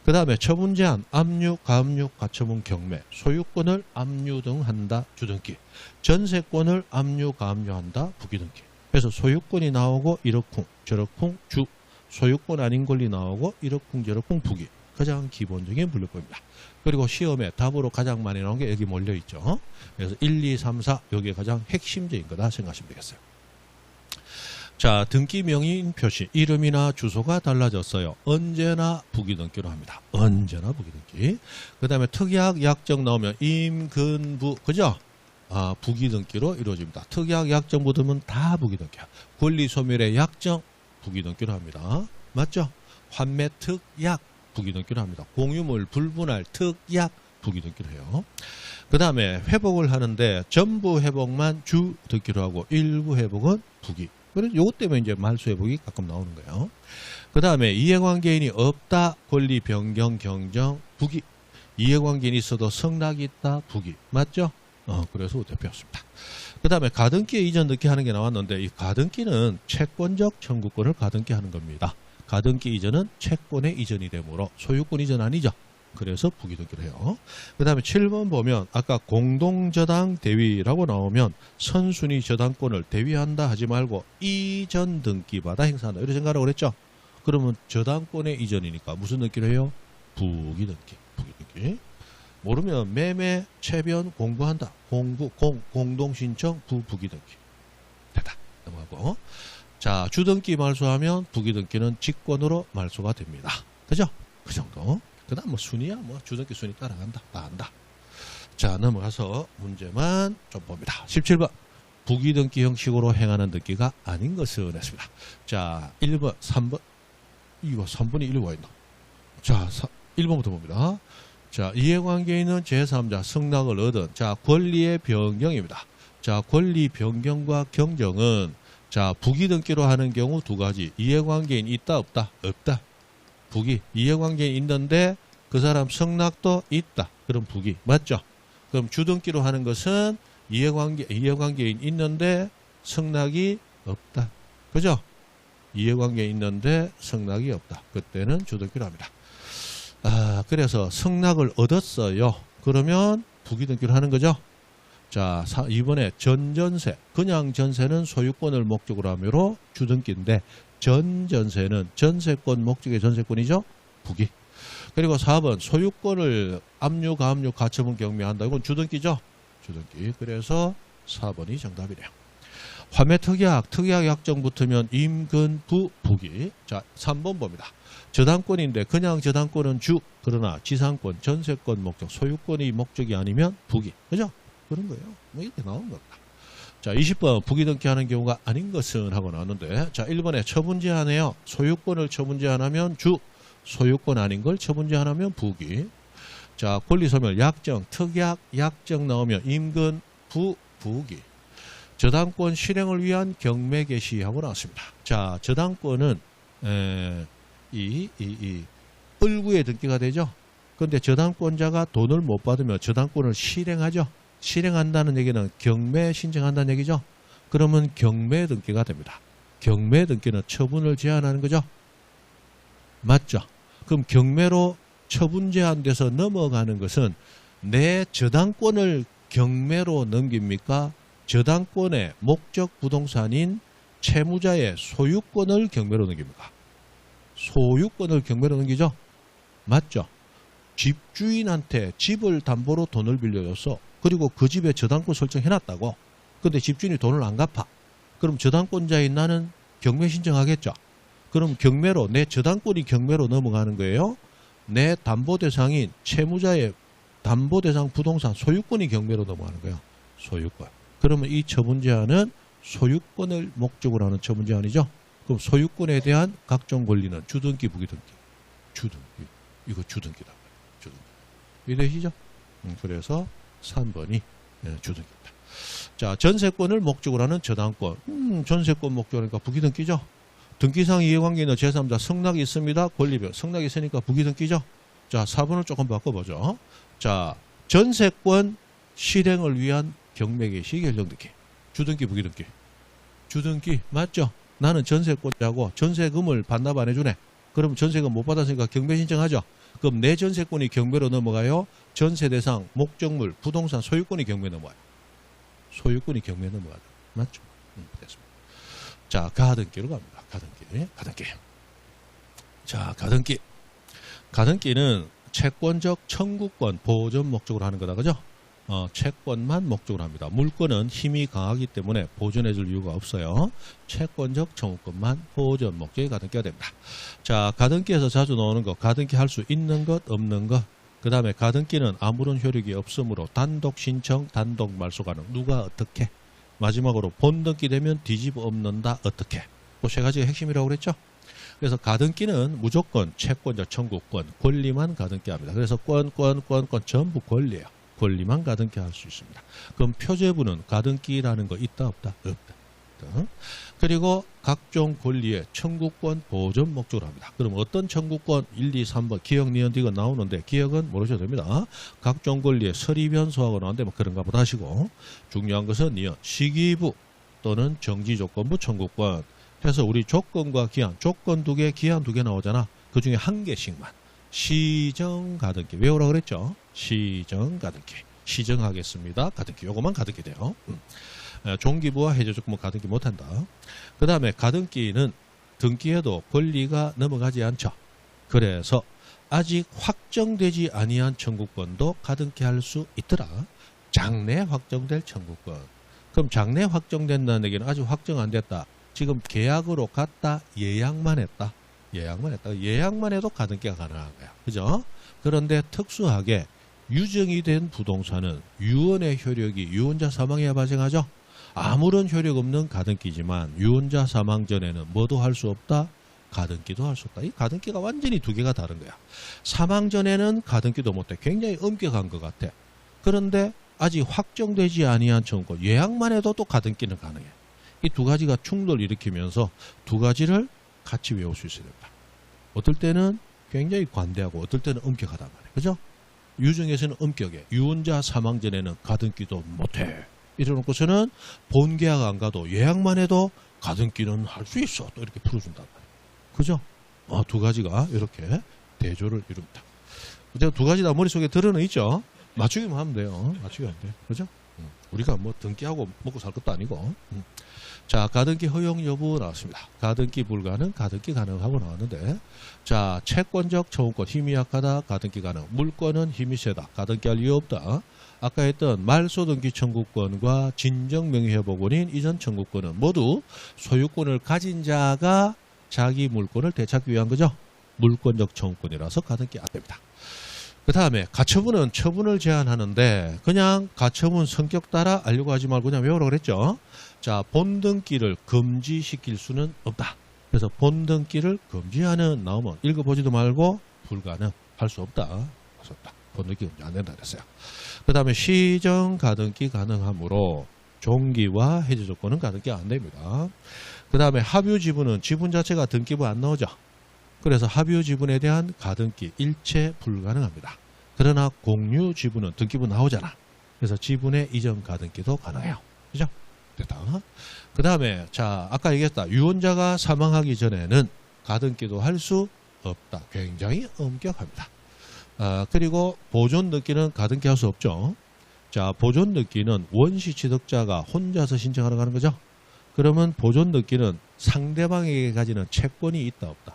그 다음에 처분 제한, 압류, 가압류, 가처분, 경매, 소유권을 압류 등 한다. 주등기. 전세권을 압류, 가압류 한다. 부기등기. 그래서 소유권이 나오고 이러쿵 저러쿵 주. 소유권 아닌 권리 나오고 이러쿵 저러쿵 부기. 가장 기본적인 분류법입니다. 그리고 시험에 답으로 가장 많이 나온 게 여기 몰려있죠. 그래서 1, 2, 3, 4 여기에 가장 핵심적인 거다 생각하시면 되겠어요. 자, 등기 명의인 표시, 이름이나 주소가 달라졌어요. 언제나 부기등기로 합니다. 언제나 부기등기. 그 다음에 특약 약정 나오면 임근부, 그죠? 아, 부기등기로 이루어집니다. 특약 약정 붙으면 다 부기등기야. 권리소멸의 약정, 부기등기로 합니다. 맞죠? 환매 특약, 부기등기로 합니다. 공유물 불분할 특약, 부기등기로 해요. 그 다음에 회복을 하는데 전부 회복만 주등기로 하고 일부 회복은 부기. 그래서 요것 때문에 이제 말소 회복이 가끔 나오는 거예요. 그 다음에 이해관계인이 없다, 권리 변경 경정 부기. 이해관계인이 있어도 성락이 있다, 부기. 맞죠? 그래서 대표였습니다. 그 다음에 가등기에 이전 등기 하는 게 나왔는데 이 가등기는 채권적 청구권을 가등기 하는 겁니다. 가등기 이전은 채권의 이전이 되므로 소유권 이전 아니죠. 그래서 부기등기를 해요. 그 다음에 7번 보면 아까 공동저당 대위라고 나오면 선순위 저당권을 대위한다 하지 말고 이전 등기받아 행사한다. 이렇게 생각하라고 그랬죠. 그러면 저당권의 이전이니까 무슨 등기를 해요? 부기등기. 부기등기. 모르면 매매, 채변, 공부한다. 공동신청, 부기등기. 됐다. 넘어가고. 자, 주등기 말소하면 부기등기는 직권으로 말소가 됩니다. 그죠? 그 정도. 그 다음 뭐 순위야 뭐 주등기 순위 따라간다. 다 안다. 자, 넘어가서 문제만 좀 봅니다. 17번. 부기등기 형식으로 행하는 등기가 아닌 것은 했습니다. 자, 1번, 3번. 이거 3번이 이리 와 있나? 자, 1번부터 봅니다. 자, 이해관계에 있는 제3자 승낙을 얻은 자, 권리의 변경입니다. 자, 권리 변경과 경정은 자, 부기등기로 하는 경우 두 가지. 이해관계인 있다 없다? 없다. 부기. 이해관계인 있는데 그 사람 승낙도 있다. 그럼 부기. 맞죠? 그럼 주등기로 하는 것은 이해관계인 있는데 승낙이 없다. 그죠? 이해관계인 있는데 승낙이 없다. 그때는 주등기로 합니다. 아, 그래서 승낙을 얻었어요. 그러면 부기등기로 하는 거죠. 자, 이번에 전전세. 그냥 전세는 소유권을 목적으로 하므로 주등기인데 전전세는 전세권 목적의 전세권이죠. 부기. 그리고 4번 소유권을 압류, 가압류, 가처분, 경매한다. 이건 주등기죠. 주등기. 그래서 4번이 정답이래요. 환매 특약 약정 붙으면 임근부, 부기. 자, 3번 봅니다. 저당권인데 그냥 저당권은 주. 그러나 지상권, 전세권 목적, 소유권이 목적이 아니면 부기. 그죠? 그런 거예요. 뭐 이렇게 나오는 겁니다. 자, 20번 부기등기 하는 경우가 아닌 것은 하고 나왔는데 자, 1번에 처분 제한해요. 소유권을 처분 제한하면 주, 소유권 아닌 걸 처분 제한하면 부기. 자, 권리소멸 약정, 특약 약정 나오면 임근 부기. 저당권 실행을 위한 경매 개시하고 나왔습니다. 자, 저당권은 을구에 등기가 되죠. 그런데 저당권자가 돈을 못 받으면 저당권을 실행하죠. 실행한다는 얘기는 경매 신청한다는 얘기죠. 그러면 경매 등기가 됩니다. 경매 등기는 처분을 제한하는 거죠. 맞죠? 그럼 경매로 처분 제한돼서 넘어가는 것은 내 저당권을 경매로 넘깁니까? 저당권의 목적 부동산인 채무자의 소유권을 경매로 넘깁니까? 소유권을 경매로 넘기죠? 맞죠? 집주인한테 집을 담보로 돈을 빌려줘서 그리고 그 집에 저당권 설정해놨다고. 근데 집주인이 돈을 안 갚아. 그럼 저당권자인 나는 경매 신청하겠죠? 그럼 경매로 내 저당권이 경매로 넘어가는 거예요. 내 담보대상인 채무자의 담보대상 부동산 소유권이 경매로 넘어가는 거예요. 소유권. 그러면 이 처분 제한은 소유권을 목적으로 하는 처분 제한이죠. 그럼 소유권에 대한 각종 권리는 주등기, 부기등기. 주등기. 이거 주등기다. 주등기. 이해되시죠? 그래서 3번이 주등기입니다. 자, 전세권을 목적으로 하는 저당권. 전세권 목적이니까 부기등기죠. 등기상 이해관계 있는 제3자 성락이 있습니다. 권리별. 성락이 있으니까 부기등기죠. 자, 4번을 조금 바꿔보죠. 자, 전세권 실행을 위한 경매개시 결정등기. 주등기, 부기등기. 주등기 맞죠? 나는 전세권자고 전세금을 반납 안 해주네. 그럼 전세금 못 받았으니까 경매 신청하죠. 그럼 내 전세권이 경매로 넘어가요. 전세대상, 목적물, 부동산 소유권이 경매 넘어가요. 소유권이 경매 넘어가죠. 맞죠? 됐습니다. 자, 가등기로 갑니다. 가등기. 자, 가등기. 가등기는 채권적 청구권 보존 목적으로 하는 거다. 그죠? 채권만 목적으로 합니다. 물권은 힘이 강하기 때문에 보존해 줄 이유가 없어요. 채권적 청구권만 보존 목적의 가등기가 됩니다. 자, 가등기에서 자주 나오는 거, 가등기 할 수 있는 것, 없는 것. 그 다음에 가등기는 아무런 효력이 없으므로 단독 신청, 단독 말소 가능. 누가 어떻게? 마지막으로 본등기 되면 뒤집어 엎는다. 어떻게? 그 세 가지가 핵심이라고 그랬죠? 그래서 가등기는 무조건 채권적 청구권, 권리만 가등기 합니다. 그래서 권 전부 권리예요. 권리만 가등기 할 수 있습니다. 그럼 표제부는 가등기라는 거 있다 없다? 없다. 그리고 각종 권리의 청구권 보존 목적으로 합니다. 그럼 어떤 청구권 1, 2, 3번 기억, 니은, 디귿 나오는데 기억은 모르셔도 됩니다. 각종 권리의 서리 변소하고 나오는데 뭐 그런가 보다 하시고 중요한 것은 니은 시기부 또는 정지조건부 청구권 해서 우리 조건과 기한 조건 2개 기한 2개 나오잖아. 그 중에 1개씩만 시정 가등기 외우라고 그랬죠. 시정 가등기 시정하겠습니다. 가등기 요거만 가등기 돼요. 종기부와 해제조건은 가등기 못한다. 그 다음에 가등기는 등기에도 권리가 넘어가지 않죠. 그래서 아직 확정되지 아니한 청구권도 가등기 할 수 있더라. 장래 확정될 청구권. 그럼 장래 확정된다는 얘기는 아직 확정 안 됐다. 지금 계약으로 갔다 예약만 했다. 예약만 해도 가등기가 가능한 거야. 그죠? 그런데 특수하게 유정이 된 부동산은 유언의 효력이 유언자 사망해야 발생하죠. 아무런 효력 없는 가등기지만 유언자 사망 전에는 뭐도 할 수 없다. 가등기도 할 수 없다. 이 가등기가 완전히 두 개가 다른 거야. 사망 전에는 가등기도 못해. 굉장히 엄격한 것 같아. 그런데 아직 확정되지 아니한 청구 예약만 해도 또 가등기는 가능해. 이 두 가지가 충돌을 일으키면서 두 가지를 같이 외울 수 있어야 된다. 어떨 때는 굉장히 관대하고 어떨 때는 엄격하단 말이에요. 그죠? 유정에서는 엄격해. 유언자 사망 전에는 가등기도 못해. 이래놓고서는 본계약 안 가도 예약만 해도 가등기는 할 수 있어. 또 이렇게 풀어준단 말이에요. 그죠? 두 가지가 이렇게 대조를 이룹니다. 제가 두 가지 다 머릿속에 들어는 있죠? 맞추기만 하면 돼요. 맞추기만 하면 돼요. 그죠? 우리가 뭐 등기하고 먹고 살 것도 아니고. 자, 가등기 허용 여부 나왔습니다. 가등기 불가능, 가등기 가능하고 나왔는데, 자, 채권적 청구권 힘이 약하다, 가등기 가능. 물권은 힘이 세다, 가등기 할 이유 없다. 아까 했던 말소등기 청구권과 진정명의회복원인 이전 청구권은 모두 소유권을 가진 자가 자기 물권을 되찾기 위한 거죠. 물권적 청구권이라서 가등기 안 됩니다. 그 다음에 가처분은 처분을 제한하는데 그냥 가처분 성격 따라 알려고 하지 말고 그냥 외우라고 그랬죠. 자, 본등기를 금지시킬 수는 없다. 그래서 본등기를 금지하는 나오면 읽어보지도 말고 불가능, 할 수 없다. 본등기 금지 안 된다 그랬어요. 그 다음에 시정 가등기 가능하므로 종기와 해제 조건은 가등기 안 됩니다. 그 다음에 합유 지분은 지분 자체가 등기부 안 나오죠. 그래서 합유 지분에 대한 가등기 일체 불가능합니다. 그러나 공유 지분은 등기부 나오잖아. 그래서 지분의 이전 가등기도 가능해요. 그죠? 됐다. 그 다음에 자 아까 얘기했다. 유언자가 사망하기 전에는 가등기도 할 수 없다. 굉장히 엄격합니다. 그리고 보존 등기는 가등기 할 수 없죠. 자 보존 등기는 원시 취득자가 혼자서 신청하러 가는 거죠. 그러면 보존 등기는 상대방에게 가지는 채권이 있다 없다.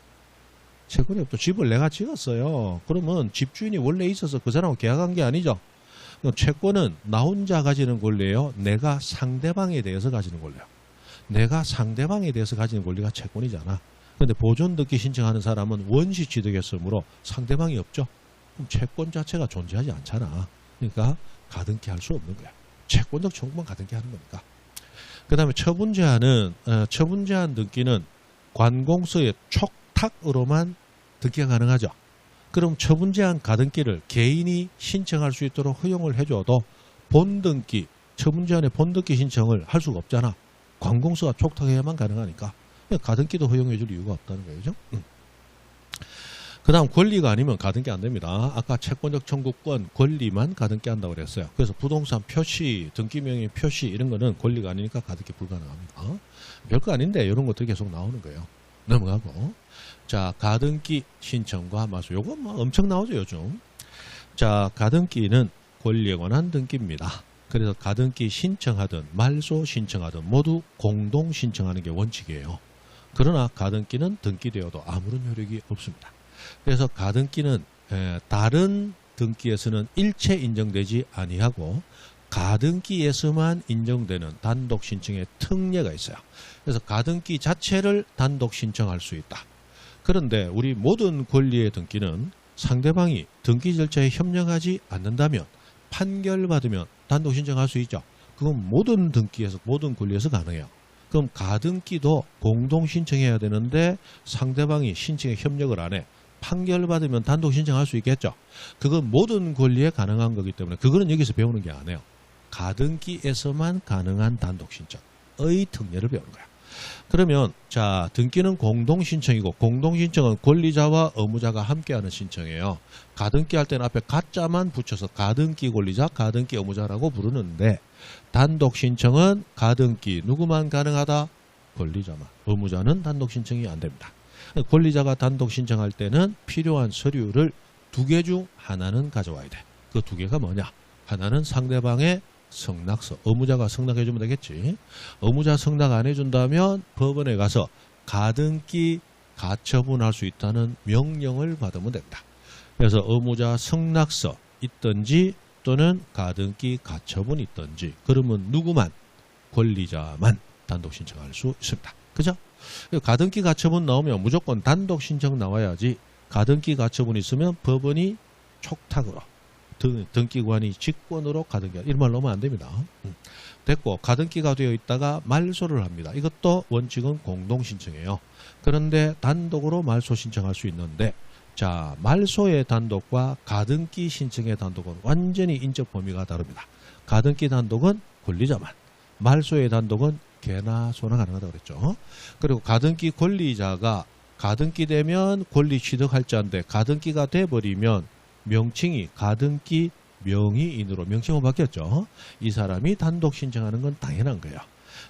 채권이 없죠. 집을 내가 지었어요. 그러면 집주인이 원래 있어서 그 사람하고 계약한 게 아니죠. 채권은 나 혼자 가지는 권리예요. 내가 상대방에 대해서 가지는 권리예요. 내가 상대방에 대해서 가지는 권리가 채권이잖아. 그런데 보존 등기 신청하는 사람은 원시 취득했으므로 상대방이 없죠. 그럼 채권 자체가 존재하지 않잖아. 그러니까 가등기 할 수 없는 거야. 채권적 청구만 가등기 하는 거니까. 그 다음에 처분 제한은 처분 제한 등기는 관공서의 촉탁으로만 등기가 가능하죠. 그럼 처분 제한 가등기를 개인이 신청할 수 있도록 허용을 해줘도 본등기, 처분 제한의 본등기 신청을 할 수가 없잖아. 관공서가 촉탁해야만 가능하니까 가등기도 허용해 줄 이유가 없다는 거죠. 그 다음 권리가 아니면 가등기 안 됩니다. 아까 채권적 청구권 권리만 가등기 한다고 그랬어요. 그래서 부동산 표시, 등기명의 표시 이런 거는 권리가 아니니까 가등기 불가능합니다. 별거 아닌데 이런 것들이 계속 나오는 거예요. 넘어가고 자 가등기 신청과 말소 요거 뭐 엄청 나오죠 요즘. 자 가등기는 권리에 관한 등기입니다. 그래서 가등기 신청하든 말소 신청하든 모두 공동 신청하는 게 원칙이에요. 그러나 가등기는 등기되어도 아무런 효력이 없습니다. 그래서 가등기는 다른 등기에서는 일체 인정되지 아니하고 가등기에서만 인정되는 단독 신청의 특례가 있어요. 그래서 가등기 자체를 단독 신청할 수 있다. 그런데 우리 모든 권리의 등기는 상대방이 등기 절차에 협력하지 않는다면 판결받으면 단독 신청할 수 있죠. 그건 모든 등기에서 모든 권리에서 가능해요. 그럼 가등기도 공동 신청해야 되는데 상대방이 신청에 협력을 안 해. 판결받으면 단독 신청할 수 있겠죠. 그건 모든 권리에 가능한 거기 때문에 그거는 여기서 배우는 게 아니에요. 가등기에서만 가능한 단독 신청의 특례를 배우는 거야. 그러면 자 등기는 공동신청이고 공동신청은 권리자와 의무자가 함께하는 신청이에요. 가등기 할 때는 앞에 가짜만 붙여서 가등기 권리자, 가등기 의무자라고 부르는데 단독신청은 가등기 누구만 가능하다? 권리자만. 의무자는 단독신청이 안 됩니다. 권리자가 단독신청할 때는 필요한 서류를 2개 중 하나는 가져와야 돼. 그 2개가 뭐냐? 하나는 상대방의 승낙서, 의무자가 승낙해주면 되겠지. 의무자 승낙 안 해준다면 법원에 가서 가등기 가처분할 수 있다는 명령을 받으면 됩니다. 그래서 의무자 승낙서 있든지 또는 가등기 가처분이 있든지 그러면 누구만? 권리자만 단독 신청할 수 있습니다. 그죠? 가등기 가처분 나오면 무조건 단독 신청 나와야지 가등기 가처분 있으면 법원이 촉탁으로 등기관이 직권으로 가등기 이런 말 넣으면 안 됩니다. 됐고 가등기가 되어 있다가 말소를 합니다. 이것도 원칙은 공동신청이에요. 그런데 단독으로 말소 신청할 수 있는데 자 말소의 단독과 가등기 신청의 단독은 완전히 인적 범위가 다릅니다. 가등기 단독은 권리자만, 말소의 단독은 개나 소나 가능하다고 그랬죠. 그리고 가등기 권리자가 가등기 되면 권리 취득할 자인데 가등기가 돼버리면 명칭이 가등기 명의인으로 명칭은 바뀌었죠. 이 사람이 단독 신청하는 건 당연한 거예요.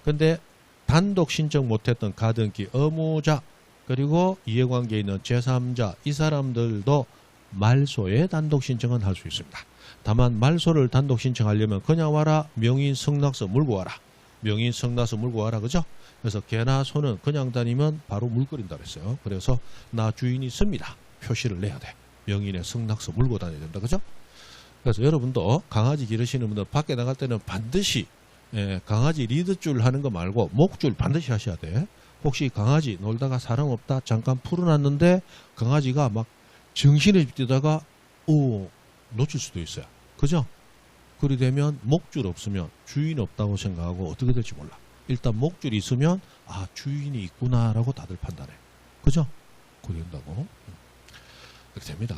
근데 단독 신청 못했던 가등기 의무자 그리고 이해관계에 있는 제3자 이 사람들도 말소에 단독 신청은 할 수 있습니다. 다만 말소를 단독 신청하려면 그냥 와라 명의 승낙서 물고 와라. 명의 승낙서 물고 와라 그죠? 그래서 개나 소는 그냥 다니면 바로 물거린다 그랬어요. 그래서 나 주인이 있습니다. 표시를 내야 돼. 명인의 승낙서 물고 다녀야 된다. 그죠? 그래서 여러분도 강아지 기르시는 분들 밖에 나갈 때는 반드시 강아지 리드줄 하는 거 말고 목줄 반드시 하셔야 돼. 혹시 강아지 놀다가 사람 없다 잠깐 풀어놨는데 강아지가 막 정신을 뛰다가 놓칠 수도 있어요. 그죠? 그리 되면 목줄 없으면 주인 없다고 생각하고 어떻게 될지 몰라. 일단 목줄이 있으면 아 주인이 있구나라고 다들 판단해. 그죠? 그렇게 된다고. 그렇게 됩니다.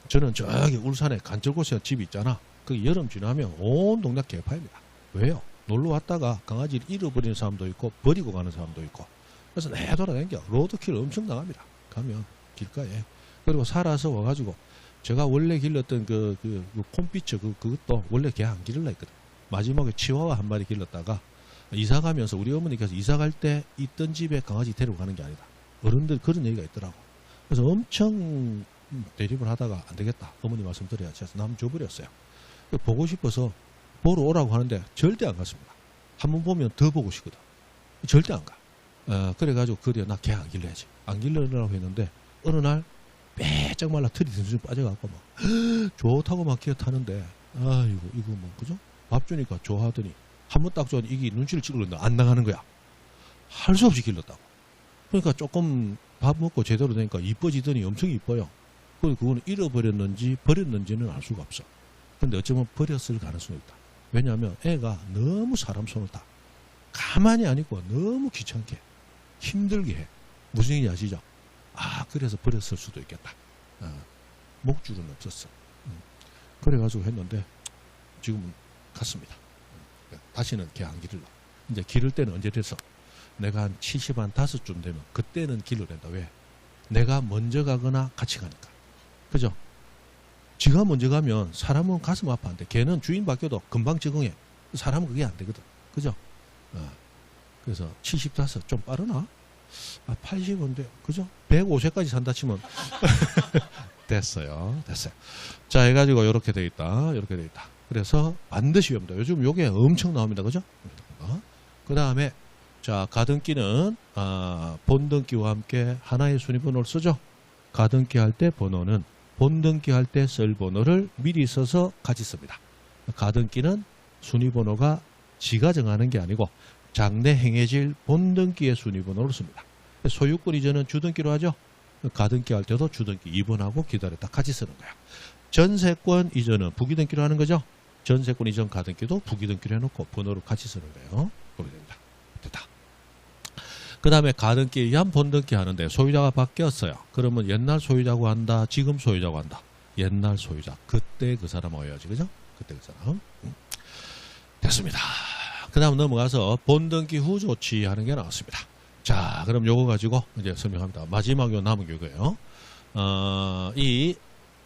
저는 저기 울산에 간절곶에 집이 있잖아. 그 여름 지나면 온 동네 개파입니다. 왜요? 놀러 왔다가 강아지를 잃어버리는 사람도 있고 버리고 가는 사람도 있고 그래서 내 돌아다니겨 로드킬 엄청 당합니다. 가면 길가에. 그리고 살아서 와가지고 제가 원래 길렀던 그 콤피처 그것도 원래 걔 안 기를라 했거든. 마지막에 치와와 한 마리 길렀다가 이사 가면서 우리 어머니께서 이사 갈 때 있던 집에 강아지 데리고 가는 게 아니다. 어른들 그런 얘기가 있더라고. 그래서 엄청 대립을 하다가 안 되겠다. 어머니 말씀 드려야지 해서 남 줘버렸어요. 보고 싶어서 보러 오라고 하는데 절대 안 갔습니다. 한번 보면 더 보고 싶거든. 절대 안 가. 그래가지고 그래 나 개 안 길러야지. 안 길러라고 했는데 어느 날 빼짝 말라 털이 든든 빠져갖고 막 좋다고 막 기어 타는데 아이고 이거 뭐 그죠? 밥 주니까 좋아하더니 한번 딱 줘 이게 눈치를 찍으려는데 안 나가는 거야. 할 수 없이 길렀다고. 그러니까 조금 밥 먹고 제대로 되니까 이뻐지더니 엄청 이뻐요. 그리고 그거는 잃어버렸는지 버렸는지는 알 수가 없어. 근데 어쩌면 버렸을 가능성이 있다. 왜냐하면 애가 너무 사람 손을 다 가만히 안 있고 너무 귀찮게 힘들게 해. 무슨 얘기인지 아시죠? 그래서 버렸을 수도 있겠다. 목줄은 없었어. 그래가지고 했는데 지금은 갔습니다. 다시는 걔 안 기를라. 이제 기를 때는 언제 됐어? 내가 한 70, 한 5쯤 되면 그때는 길러야 된다. 왜? 내가 먼저 가거나 같이 가니까. 그죠? 지가 먼저 가면 사람은 가슴 아파한데 걔는 주인 바뀌어도 금방 적응해. 사람은 그게 안 되거든. 그죠? 그래서 75, 좀 빠르나? 80은 돼. 그죠? 105세까지 산다 치면 됐어요. 자, 해가지고 이렇게 돼 있다. 이렇게 돼 있다. 그래서 반드시 외웁니다. 요즘 요게 엄청 나옵니다. 그죠? 그 다음에 자, 가등기는 본등기와 함께 하나의 순위번호를 쓰죠. 가등기 할 때 번호는 본등기 할 때 쓸 번호를 미리 써서 같이 씁니다. 가등기는 순위번호가 지가 정하는 게 아니고 장래 행해질 본등기의 순위번호를 씁니다. 소유권 이전은 주등기로 하죠. 가등기 할 때도 주등기 2번하고 기다렸다 같이 쓰는 거야. 전세권 이전은 부기등기로 하는 거죠. 전세권 이전 가등기도 부기등기로 해놓고 번호를 같이 쓰는 거예요. 그렇게 됩니다. 됐다. 그 다음에 가등기에 의한 본등기 하는데 소유자가 바뀌었어요. 그러면 옛날 소유자고 한다, 지금 소유자고 한다. 옛날 소유자, 그때 그 사람 와야지, 그죠? 그때 그 사람. 됐습니다. 그 다음 넘어가서 본등기 후 조치하는 게 나왔습니다. 자, 그럼 요거 가지고 이제 설명합니다. 마지막 요 남은 게 이거예요. 이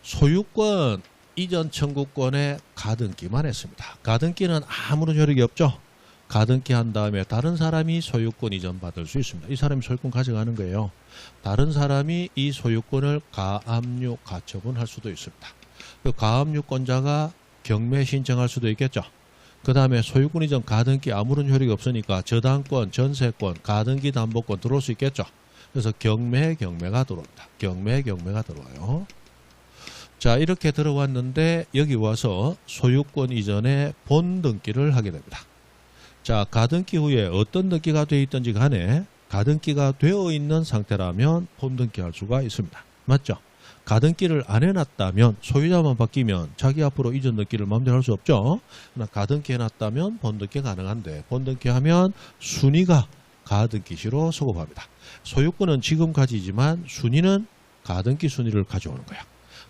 소유권 이전 청구권의 가등기만 했습니다. 가등기는 아무런 효력이 없죠. 가등기 한 다음에 다른 사람이 소유권 이전 받을 수 있습니다. 이 사람이 소유권 가져가는 거예요. 다른 사람이 이 소유권을 가압류, 가처분할 수도 있습니다. 그 가압류권자가 경매 신청할 수도 있겠죠. 그 다음에 소유권 이전 가등기 아무런 효력이 없으니까 저당권, 전세권, 가등기 담보권 들어올 수 있겠죠. 그래서 경매가 들어옵니다. 경매가 들어와요. 자, 이렇게 들어왔는데 여기 와서 소유권 이전에 본등기를 하게 됩니다. 자, 가등기 후에 어떤 등기가 되어 있든지 간에 가등기가 되어 있는 상태라면 본등기 할 수가 있습니다. 맞죠? 가등기를 안 해놨다면 소유자만 바뀌면 자기 앞으로 이전 등기를 마음대로 할 수 없죠. 그러나 가등기 해놨다면 본등기 가능한데 본등기 하면 순위가 가등기시로 소급합니다. 소유권은 지금 가지지만 순위는 가등기 순위를 가져오는 거야.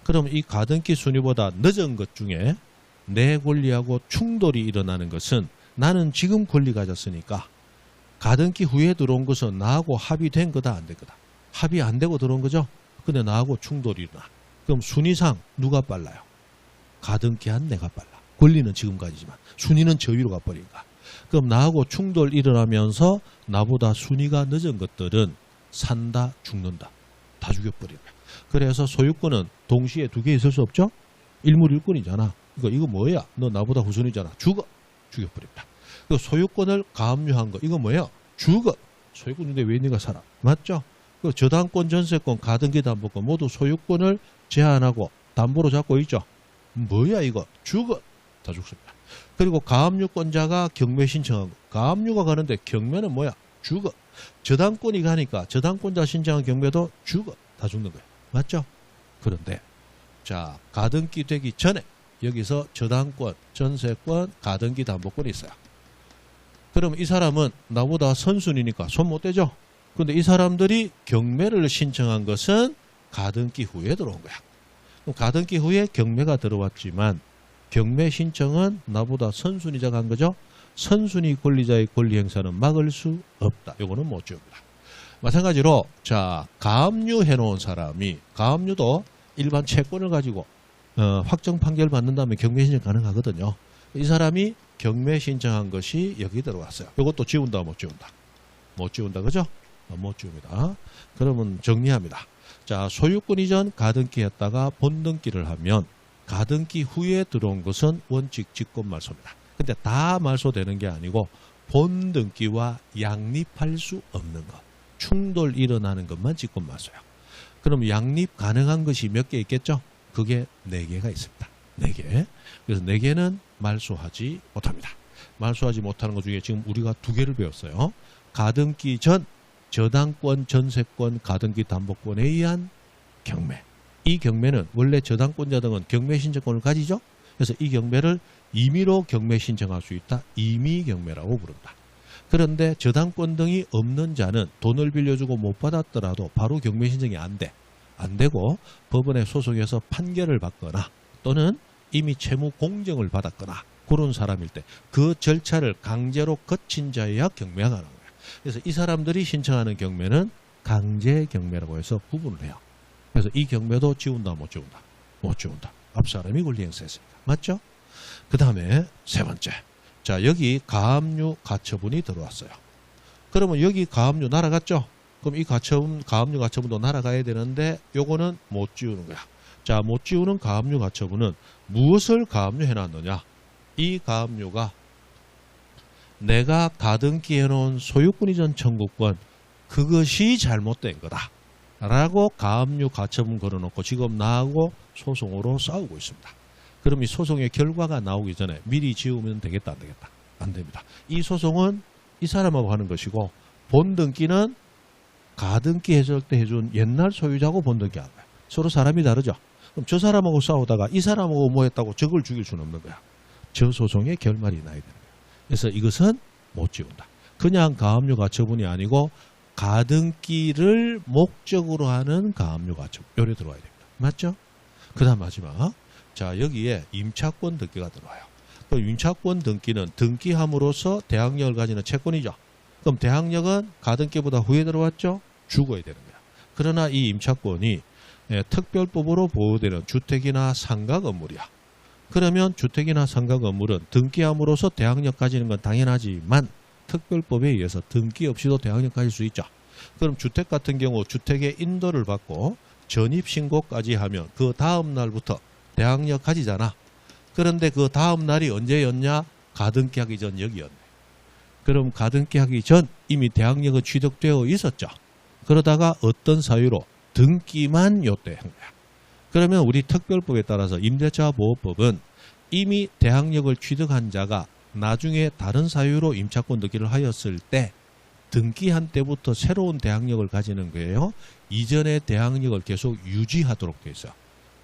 그럼 이 가등기 순위보다 늦은 것 중에 내 권리하고 충돌이 일어나는 것은 나는 지금 권리 가졌으니까 가등기 후에 들어온 것은 나하고 합의된 거다 안 된 거다. 합의 안 되고 들어온 거죠. 근데 나하고 충돌이 일어나. 그럼 순위상 누가 빨라요? 가등기 한 내가 빨라. 권리는 지금 가지지만 순위는 저 위로 가버린다. 그럼 나하고 충돌 일어나면서 나보다 순위가 늦은 것들은 산다 죽는다. 다 죽여버리는 거야. 그래서 소유권은 동시에 두 개 있을 수 없죠. 일물일권이잖아. 이거 뭐야? 너 나보다 후순위잖아. 죽여버립니다. 그 소유권을 가압류한 거 이거 뭐예요? 죽어. 소유권인데 왜 네가 살아? 맞죠? 그 저당권, 전세권, 가등기, 담보권 모두 소유권을 제한하고 담보로 잡고 있죠. 뭐야 이거? 죽어. 다 죽습니다. 그리고 가압류권자가 경매 신청한 거. 가압류가 가는데 경매는 뭐야? 죽어. 저당권이 가니까 저당권자 신청한 경매도 죽어. 다 죽는 거야. 맞죠? 그런데 자, 가등기 되기 전에 여기서 저당권, 전세권, 가등기, 담보권이 있어요. 그럼 이 사람은 나보다 선순위니까 손 못 대죠? 근데 이 사람들이 경매를 신청한 것은 가등기 후에 들어온 거야. 그럼 가등기 후에 경매가 들어왔지만 경매 신청은 나보다 선순위자가 한 거죠? 선순위 권리자의 권리 행사는 막을 수 없다. 이거는 못 지웁니다. 마찬가지로 자, 가압류 해놓은 사람이 가압류도 일반 채권을 가지고 확정 판결 받는다면 경매 신청 가능하거든요. 이 사람이 경매 신청한 것이 여기 들어왔어요. 이것도 지운다 못 지운다? 못 지운다 그죠? 못 지웁니다. 그러면 정리합니다. 자, 소유권 이전 가등기 했다가 본등기를 하면 가등기 후에 들어온 것은 원칙 직권 말소입니다. 근데 다 말소되는 게 아니고 본등기와 양립할 수 없는 것, 충돌 일어나는 것만 직권 말소야. 그럼 양립 가능한 것이 몇 개 있겠죠? 그게 4개가 있습니다. 4개. 그래서 4개는 말소하지 못합니다. 말소하지 못하는 것 중에 지금 우리가 2개를 배웠어요. 가등기 전 저당권, 전세권, 가등기 담보권에 의한 경매. 이 경매는 원래 저당권자 등은 경매 신청권을 가지죠. 그래서 이 경매를 임의로 경매 신청할 수 있다. 임의 경매라고 부른다. 그런데 저당권 등이 없는 자는 돈을 빌려주고 못 받았더라도 바로 경매 신청이 안 돼. 안 되고 법원에 소송해서 판결을 받거나 또는 이미 채무 공정을 받았거나 그런 사람일 때 그 절차를 강제로 거친 자여야 경매가 가능해요. 그래서 이 사람들이 신청하는 경매는 강제 경매라고 해서 구분을 해요. 그래서 이 경매도 지운다 못 지운다? 못 지운다. 앞 사람이 권리 행사했습니다. 맞죠? 그 다음에 세 번째. 자, 여기 가압류 가처분이 들어왔어요. 그러면 여기 가압류 날아갔죠? 그럼 이 가처분, 가압류 가처분도 날아가야 되는데 요거는 못 지우는 거야. 자, 못 지우는 가압류 가처분은 무엇을 가압류 해놨느냐? 이 가압류가 내가 가등기 해놓은 소유권 이전 청구권 그것이 잘못된 거다 라고 가압류 가처분 걸어놓고 지금 나하고 소송으로 싸우고 있습니다. 그럼 이 소송의 결과가 나오기 전에 미리 지우면 되겠다 안 되겠다? 안 됩니다. 이 소송은 이 사람하고 하는 것이고 본등기는 가등기 해줄 때 해준 옛날 소유자하고 본등기 하는 거야. 서로 사람이 다르죠. 그럼 저 사람하고 싸우다가 이 사람하고 뭐 했다고 저걸 죽일 수는 없는 거야. 저 소송의 결말이 나야 되는 거야. 그래서 이것은 못 지운다. 그냥 가압류 가처분이 아니고 가등기를 목적으로 하는 가압류 가처분. 요래 들어와야 됩니다. 맞죠? 그 다음 마지막. 자, 여기에 임차권 등기가 들어와요. 그 임차권 등기는 등기함으로써 대항력을 가지는 채권이죠. 그럼 대항력은 가등기보다 후에 들어왔죠? 죽어야 되는 거야. 그러나 이 임차권이 특별법으로 보호되는 주택이나 상가 건물이야. 그러면 주택이나 상가 건물은 등기함으로써 대항력 가지는 건 당연하지만 특별법에 의해서 등기 없이도 대항력 가질 수 있죠. 그럼 주택 같은 경우 주택의 인도를 받고 전입신고까지 하면 그 다음 날부터 대항력 가지잖아. 그런데 그 다음 날이 언제였냐? 가등기 하기 전 여기였네. 그럼 가등기 하기 전 이미 대항력은 취득되어 있었죠. 그러다가 어떤 사유로 등기만 요때 한 거야. 그러면 우리 특별법에 따라서 임대차 보호법은 이미 대항력을 취득한 자가 나중에 다른 사유로 임차권 등기를 하였을 때 등기한 때부터 새로운 대항력을 가지는 거예요. 이전의 대항력을 계속 유지하도록 돼 있어요.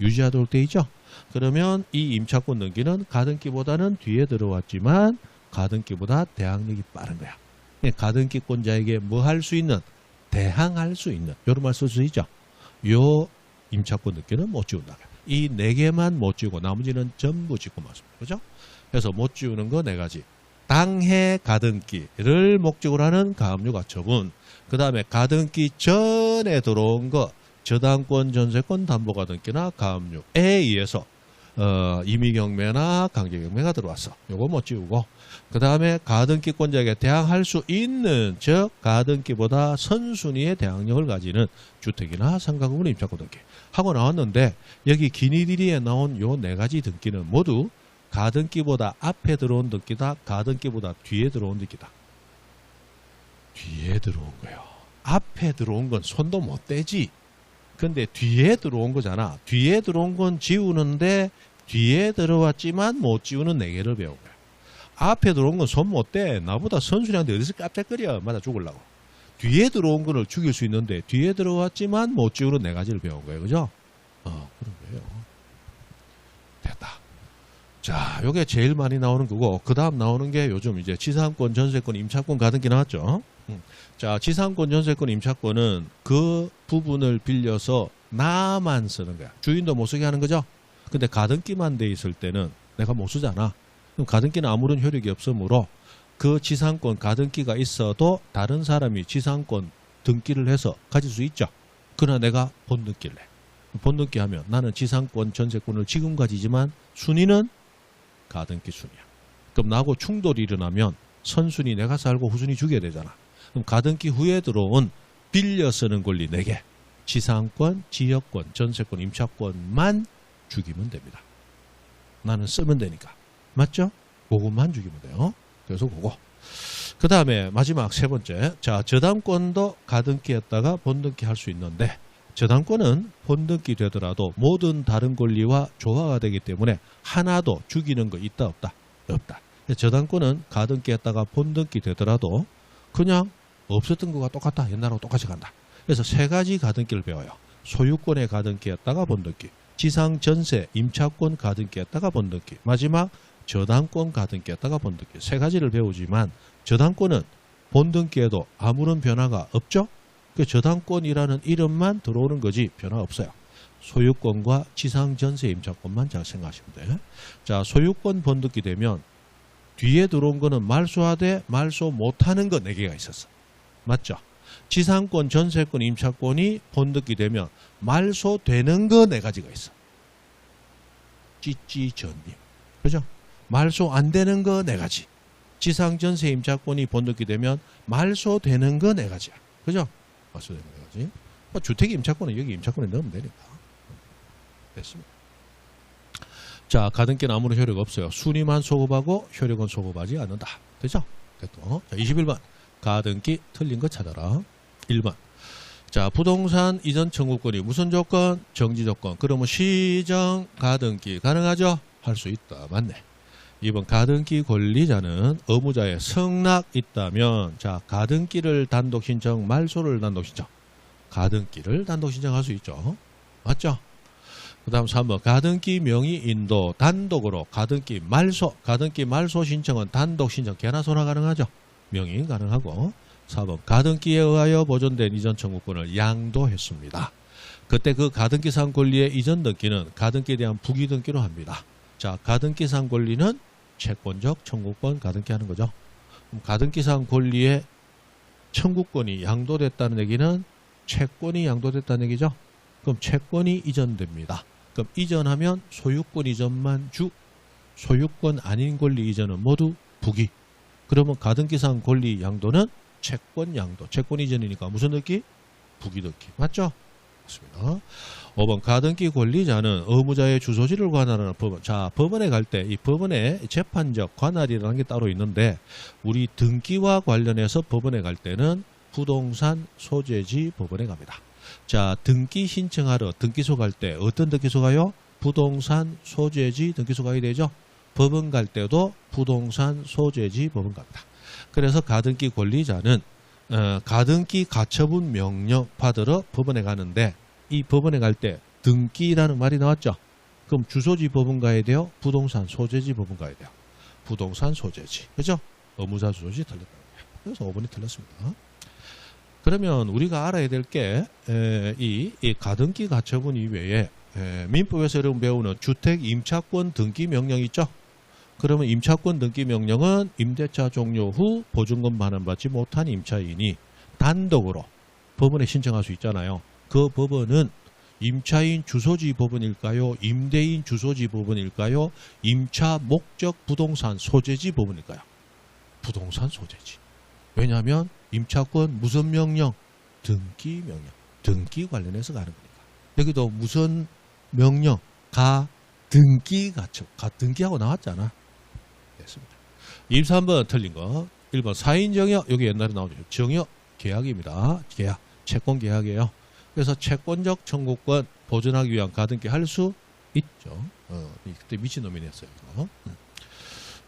유지하도록 돼 있죠. 그러면 이 임차권 등기는 가등기보다는 뒤에 들어왔지만 가등기보다 대항력이 빠른 거야. 가등기권자에게 뭐 할 수 있는? 대항할 수 있는. 이런 말 쓸 수 있죠. 요 임차권 등기는 못 지운다. 이 4개만 못 지우고 나머지는 전부 직권 맞습니다. 그죠? 그래서 못 지우는 거 4가지. 당해 가등기를 목적으로 하는 가압류 가처분. 그 다음에 가등기 전에 들어온 거 저당권, 전세권, 담보가등기나 가압류에 의해서 임의경매나 강제경매가 들어왔어. 요거 못 지우고 그 다음에 가등기권자에게 대항할 수 있는 즉 가등기보다 선순위의 대항력을 가지는 주택이나 상가구분 임차권 등기 하고 나왔는데 여기 기니디리에 나온 요 4가지 등기는 모두 가등기보다 앞에 들어온 등기다. 가등기보다 뒤에 들어온 등기다. 뒤에 들어온 거예요. 앞에 들어온 건 손도 못 대지. 근데 뒤에 들어온 거잖아. 뒤에 들어온 건 지우는데 뒤에 들어왔지만 못 지우는 4개를 배운 거야. 앞에 들어온 건 손 못 대. 나보다 선순이한테 어디서 깜짝거려. 맞아 죽으려고. 뒤에 들어온 거를 죽일 수 있는데 뒤에 들어왔지만 못 지우는 4가지를 배운 거예요. 그죠? 그런 거예요. 됐다. 자, 요게 제일 많이 나오는 거고 그 다음 나오는 게 요즘 이제 지상권, 전세권, 임차권 가등기 나왔죠. 자, 지상권, 전세권, 임차권은 그 부분을 빌려서 나만 쓰는 거야. 주인도 못 쓰게 하는 거죠. 근데 가등기만 돼 있을 때는 내가 못 쓰잖아. 그럼 가등기는 아무런 효력이 없으므로 그 지상권 가등기가 있어도 다른 사람이 지상권 등기를 해서 가질 수 있죠. 그러나 내가 본등기를 해. 본등기 하면 나는 지상권, 전세권을 지금 가지지만 순위는 가등기 순위야. 그럼 나하고 충돌이 일어나면 선순위 내가 살고 후순위 죽여야 되잖아. 그럼 가등기 후에 들어온 빌려 쓰는 권리 4개. 지상권, 지역권, 전세권, 임차권만 죽이면 됩니다. 나는 쓰면 되니까. 맞죠? 그것만 죽이면 돼요. 그래서 그거. 그 다음에 마지막 3번째. 자, 저당권도 가등기했다가 본등기 할 수 있는데 저당권은 본등기 되더라도 모든 다른 권리와 조화가 되기 때문에 하나도 죽이는 거 있다 없다? 없다. 저당권은 가등기했다가 본등기 되더라도 그냥 없었던 거가 똑같다. 옛날하고 똑같이 간다. 그래서 3가지 가등기를 배워요. 소유권의 가등기했다가 본등기, 지상 전세 임차권 가등기했다가 본등기, 마지막 저당권 가등기했다가 본등기. 3가지를 배우지만 저당권은 본등기에도 아무런 변화가 없죠. 그 저당권이라는 이름만 들어오는 거지 변화 없어요. 소유권과 지상 전세 임차권만 잘 생각하시면 돼요. 자, 소유권 본등기 되면 뒤에 들어온 거는 말소하되 말소 못하는 거 4개가 있었어. 맞죠? 지상권, 전세권, 임차권이 본등기 되면 말소되는 거 4가지가 있어. 찌찌전님. 그죠? 말소 안 되는 거 4가지. 지상, 전세, 임차권이 본등기 되면 말소되는 거 4가지야. 그죠? 말소되는 거 4가지. 주택 임차권은 여기 임차권에 넣으면 되니까. 됐습니다. 자, 가등기는 아무런 효력 없어요. 순위만 소급하고 효력은 소급하지 않는다. 되죠? 됐고. 자, 21번. 가등기 틀린 거 찾아라. 1번. 자, 부동산 이전 청구권이 무슨 조건? 정지 조건. 그러면 시정 가등기 가능하죠? 할 수 있다. 맞네. 2번. 가등기 권리자는 의무자의 성락 있다면 자, 가등기를 단독 신청, 말소를 단독 신청. 가등기를 단독 신청할 수 있죠. 맞죠? 그 다음 3번. 가등기 명의 인도 단독으로 가등기 말소 신청은 단독 신청 개나 소나 가능하죠. 명의 가능하고. 4번. 가등기에 의하여 보존된 이전 청구권을 양도했습니다. 그때 그 가등기상 권리의 이전 등기는 가등기에 대한 부기 등기로 합니다. 자, 가등기상 권리는 채권적 청구권 가등기 하는 거죠. 그럼 가등기상 권리의 청구권이 양도됐다는 얘기는 채권이 양도됐다는 얘기죠. 그럼 채권이 이전됩니다. 그럼 이전하면 소유권 이전만 소유권 아닌 권리 이전은 모두 부기. 그러면 가등기상 권리 양도는 채권 양도. 채권 이전이니까 무슨 등기? 부기 등기. 맞죠? 맞습니다. 5번. 가등기 권리자는 의무자의 주소지를 관할하는 법원. 자, 법원에 갈 때 이 법원에 재판적 관할이라는 게 따로 있는데 우리 등기와 관련해서 법원에 갈 때는 부동산 소재지 법원에 갑니다. 자, 등기 신청하러 등기소 갈 때 어떤 등기소 가요? 부동산 소재지 등기소 가야 되죠. 법원 갈 때도 부동산 소재지 법원 갑니다. 그래서 가등기 권리자는 가등기 가처분 명령 받으러 법원에 가는데 이 법원에 갈 때 등기라는 말이 나왔죠. 그럼 주소지 법원 가야 돼요? 부동산 소재지 법원 가야 돼요? 부동산 소재지. 그죠? 의무자 주소지 틀렸다는 거예요. 그래서 5번이 틀렸습니다. 그러면 우리가 알아야 될 게 이 가등기 가처분 이외에 민법에서 여러분 배우는 주택 임차권 등기 명령 있죠? 그러면 임차권 등기 명령은 임대차 종료 후 보증금 반환받지 못한 임차인이 단독으로 법원에 신청할 수 있잖아요. 그 법원은 임차인 주소지 법원일까요? 임대인 주소지 법원일까요? 임차 목적 부동산 소재지 법원일까요? 부동산 소재지. 왜냐하면 임차권 무슨 명령? 등기 명령. 등기 관련해서 가는 거니까. 여기도 무슨 명령? 가등기 가처. 가등기하고 나왔잖아. 됐습니다. 23번 틀린 거. 1번 사인정여. 여기 옛날에 나오죠. 정여 계약입니다. 계약. 채권 계약이에요. 그래서 채권적 청구권 보존하기 위한 가등기 할 수 있죠. 그때 미친놈이 냈어요.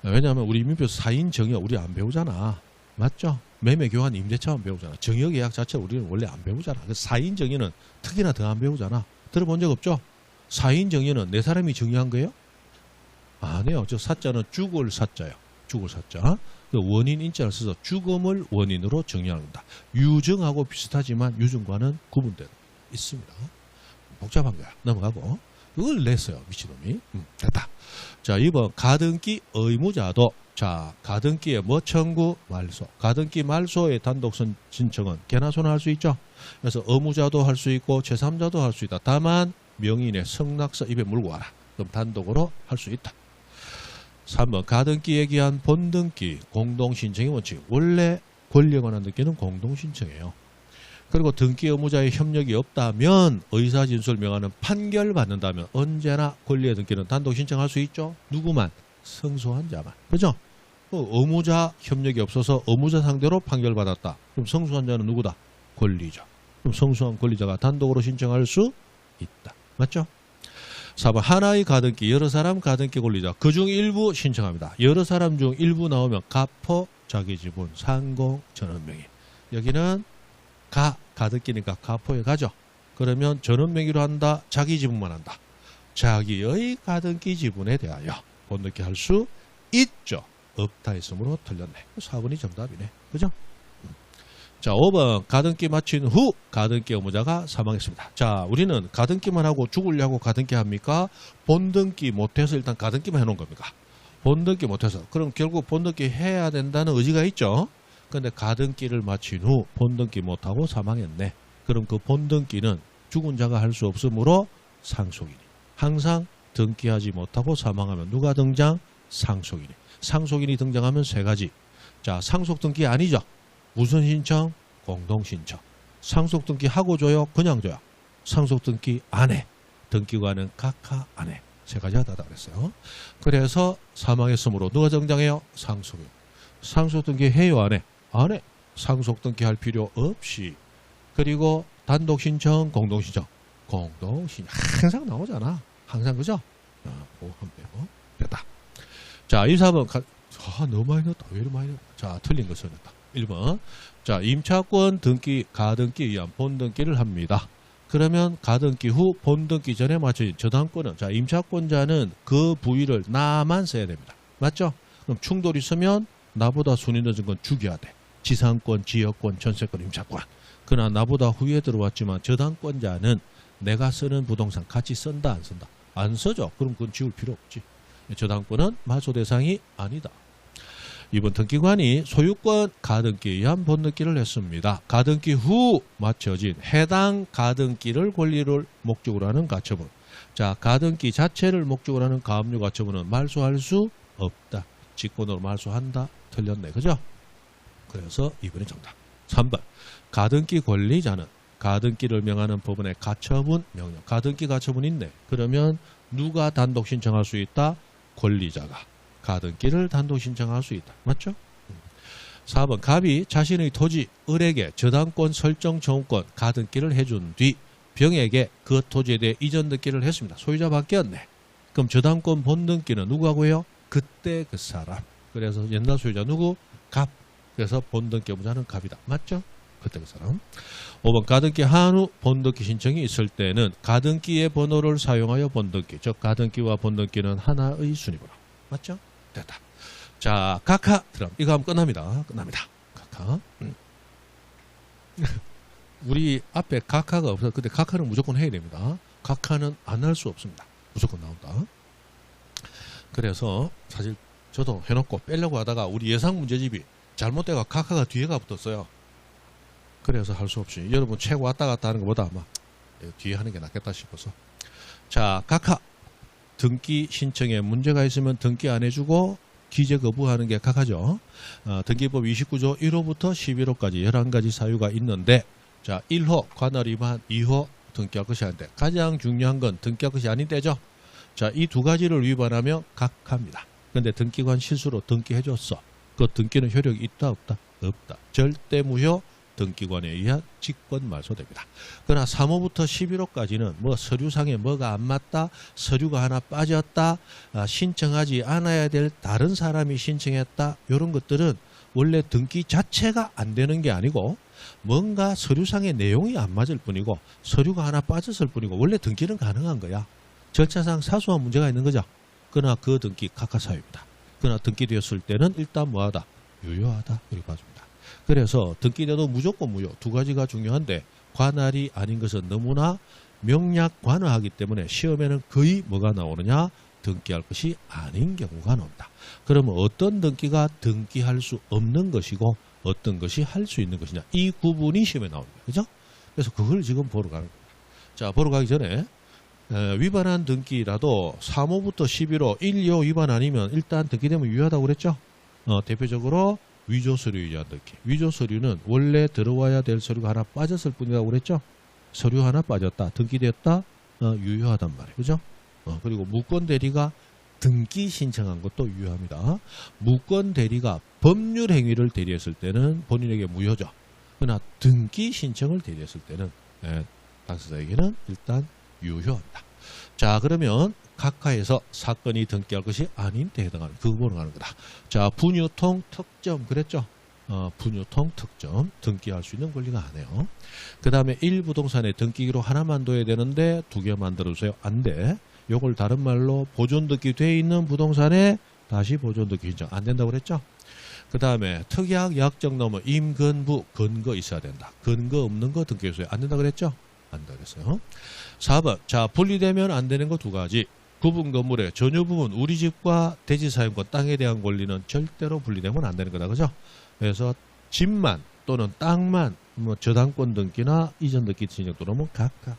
왜냐하면 우리 민법 사인정여 우리 안 배우잖아. 맞죠? 매매 교환 임대차만 배우잖아. 정여 계약 자체 우리는 원래 안 배우잖아. 그래서 사인 정여는 특히나 더 안 배우잖아. 들어본 적 없죠? 사인 정여는 네 사람이 정여한 거예요? 아니에요. 저 사자는 죽을 사자예요. 죽을 사자. 그 원인 인자를 써서 죽음을 원인으로 정의합니다. 유증하고 비슷하지만 유증과는 구분되어 있습니다. 복잡한 거야. 넘어가고. 그걸 냈어요. 미친놈이. 됐다. 자, 2번 가등기 의무자도 자, 가등기에 뭐 청구? 말소. 가등기 말소의 단독 신청은 개나 소나 할 수 있죠. 그래서 의무자도 할 수 있고 제3자도 할 수 있다. 다만 명인의 성낙서 입에 물고 와라. 그럼 단독으로 할 수 있다. 3번 가등기에 기한 본등기 공동신청의 원칙. 원래 권리에 관한 등기는 공동신청이에요. 그리고 등기 의무자의 협력이 없다면 의사진술 명하는 판결받는다면 언제나 권리의 등기는 단독 신청할 수 있죠. 누구만? 성소한 자만. 그죠? 의무자 협력이 없어서 의무자 상대로 판결받았다. 그럼 성소한 자는 누구다? 권리자. 그럼 성소한 권리자가 단독으로 신청할 수 있다. 맞죠? 4번 하나의 가등기, 여러 사람 가등기 권리자. 그중 일부 신청합니다. 여러 사람 중 일부 나오면 가포, 자기지분, 상공, 전원명의. 여기는 가등기니까 가포에 가죠. 그러면 전원명의로 한다. 자기지분만 한다. 자기의 가등기 지분에 대하여 본등기 할 수 있죠. 없다 했으므로 틀렸네. 4번이 정답이네. 그죠? 자, 5번 가등기 마친 후 가등기 의무자가 사망했습니다. 자, 우리는 가등기만 하고 죽으려고 가등기 합니까? 본등기 못해서 일단 가등기만 해놓은 겁니까? 본등기 못해서. 그럼 결국 본등기 해야 된다는 의지가 있죠. 근데 가등기를 마친 후 본등기 못하고 사망했네. 그럼 그 본등기는 죽은 자가 할 수 없으므로 상속인이. 항상 등기하지 못하고 사망하면 누가 등장? 상속인이. 상속인이 등장하면 세 가지. 자, 상속 등기 아니죠. 무슨 신청? 공동신청. 상속 등기 하고 줘요? 그냥 줘요? 상속 등기 안 해. 등기관은 각하 안 해. 세 가지 하다 그랬어요. 그래서 사망했으므로 누가 등장해요? 상속인. 상속 등기 해요? 안 해? 안 해. 상속 등기 할 필요 없이. 그리고 단독 신청, 공동신청. 공동신청. 항상 나오잖아. 항상 그죠? 한 빼고. 됐다. 자, 1, 4번. 너무 많이 넣었다. 왜 이렇게 많이 넣었다. 자, 틀린 거 써냈다. 1번. 자, 임차권 등기, 가등기에 의한 본등기를 합니다. 그러면 가등기 후 본등기 전에 맞춰진 저당권은, 자, 임차권자는 그 부위를 나만 써야 됩니다. 맞죠? 그럼 충돌이 있으면 나보다 순위 늦은 건 죽여야 돼. 지상권, 지역권, 전세권, 임차권. 그러나 나보다 후에 들어왔지만 저당권자는 내가 쓰는 부동산 같이 쓴다, 안 쓴다? 안 써죠. 그럼 그건 지울 필요 없지. 저당권은 말소 대상이 아니다. 이번 등기관이 소유권 가등기에 의한 본등기를 했습니다. 가등기 후 맞춰진 해당 가등기를 권리를 목적으로 하는 가처분. 자, 가등기 자체를 목적으로 하는 가압류 가처분은 말소할 수 없다. 직권으로 말소한다. 틀렸네. 그죠? 그래서 이번에 정답. 3번. 가등기 권리자는 가등기를 명하는 법원의 가처분 명령. 가등기 가처분 있네. 그러면 누가 단독 신청할 수 있다? 권리자가. 가등기를 단독 신청할 수 있다. 맞죠? 4번. 갑이 자신의 토지, 을에게 저당권 설정 정권 가등기를 해준 뒤 병에게 그 토지에 대해 이전 등기를 했습니다. 소유자 바뀌었네. 그럼 저당권 본등기는 누구하고 해요? 그때 그 사람. 그래서 옛날 소유자 누구? 갑. 그래서 본등기 의무자는 갑이다. 맞죠? 그때 그 사람. 5번. 가등기 한후 본등기 신청이 있을 때는 가등기의 번호를 사용하여 본등기. 즉 가등기와 본등기는 하나의 순위번호. 맞죠? 됐다. 자, 각하 들어. 이거 하면 끝납니다. 끝납니다. 각하. 우리 앞에 각하가 없어서 근데 각하는 무조건 해야 됩니다. 각하는 안 할 수 없습니다. 무조건 나온다. 그래서 사실 저도 해놓고 빼려고 하다가 우리 예상 문제집이 잘못돼가 각하가 뒤에가 붙었어요. 그래서 할 수 없이 여러분 책 왔다 갔다 하는 것보다 아마 뒤에 하는 게 낫겠다 싶어서. 자, 각하. 등기 신청에 문제가 있으면 등기 안 해주고 기재 거부하는 게 각하죠. 등기법 29조 1호부터 11호까지 11가지 사유가 있는데, 자, 1호 관할 위반, 2호 등기할 것이 아닌데, 가장 중요한 건 등기할 것이 아닌데죠. 자, 이 두 가지를 위반하면 각하입니다. 근데 등기관 실수로 등기해줬어. 그 등기는 효력이 있다 없다? 없다. 절대 무효. 등기관에 의한 직권 말소됩니다. 그러나 3호부터 11호까지는 뭐 서류상에 뭐가 안 맞다, 서류가 하나 빠졌다, 신청하지 않아야 될 다른 사람이 신청했다, 이런 것들은 원래 등기 자체가 안 되는 게 아니고 뭔가 서류상의 내용이 안 맞을 뿐이고 서류가 하나 빠졌을 뿐이고 원래 등기는 가능한 거야. 절차상 사소한 문제가 있는 거죠. 그러나 그 등기 각하사유입니다. 그러나 등기되었을 때는 일단 뭐하다? 유효하다. 이렇게 봐줍니다. 그래서 등기돼도 무조건 무효. 두 가지가 중요한데 관할이 아닌 것은 너무나 명략 관화하기 때문에 시험에는 거의 뭐가 나오느냐? 등기할 것이 아닌 경우가 나옵니다. 그러면 어떤 등기가 등기할 수 없는 것이고 어떤 것이 할 수 있는 것이냐? 이 구분이 시험에 나옵니다. 그죠? 그래서 그걸 지금 보러 가는 겁니다. 자, 보러 가기 전에 위반한 등기라도 3호부터 11호 1, 2호 위반 아니면 일단 등기되면 유효하다고 그랬죠. 대표적으로 위조 서류에 의한 등기. 위조 서류는 원래 들어와야 될 서류가 하나 빠졌을 뿐이라고 그랬죠. 서류 하나 빠졌다. 등기됐다. 유효하단 말이에요. 그죠? 그리고 무권 대리가 등기 신청한 것도 유효합니다. 무권 대리가 법률 행위를 대리했을 때는 본인에게 무효죠. 그러나 등기 신청을 대리했을 때는 당사자에게는 일단 유효합니다. 자, 그러면 각하에서 사건이 등기할 것이 아닌 데 해당하는 그 부분을 하는 거다. 자, 분유통 특점 그랬죠. 분유통 특점 등기할 수 있는 권리가 안 해요. 그 다음에 1부동산에 등기기로 하나만 둬야 되는데 2개 만들어주세요. 안 돼. 요걸 다른 말로 보존등기 돼 있는 부동산에 다시 보존등기 신청 안 된다고 그랬죠. 그 다음에 특약 약정 넘어 임근부 근거 있어야 된다. 근거 없는 거 등기해줘야 안 된다 그랬죠. 안 된다 그랬어요. 4번 자 분리되면 안 되는 거 2가지. 구분 건물의 전유 부분 우리 집과 대지 사용권 땅에 대한 권리는 절대로 분리되면 안 되는 거다. 그죠? 그래서 집만 또는 땅만 뭐 저당권 등기나 이전 등기 진행 들어오면 각각.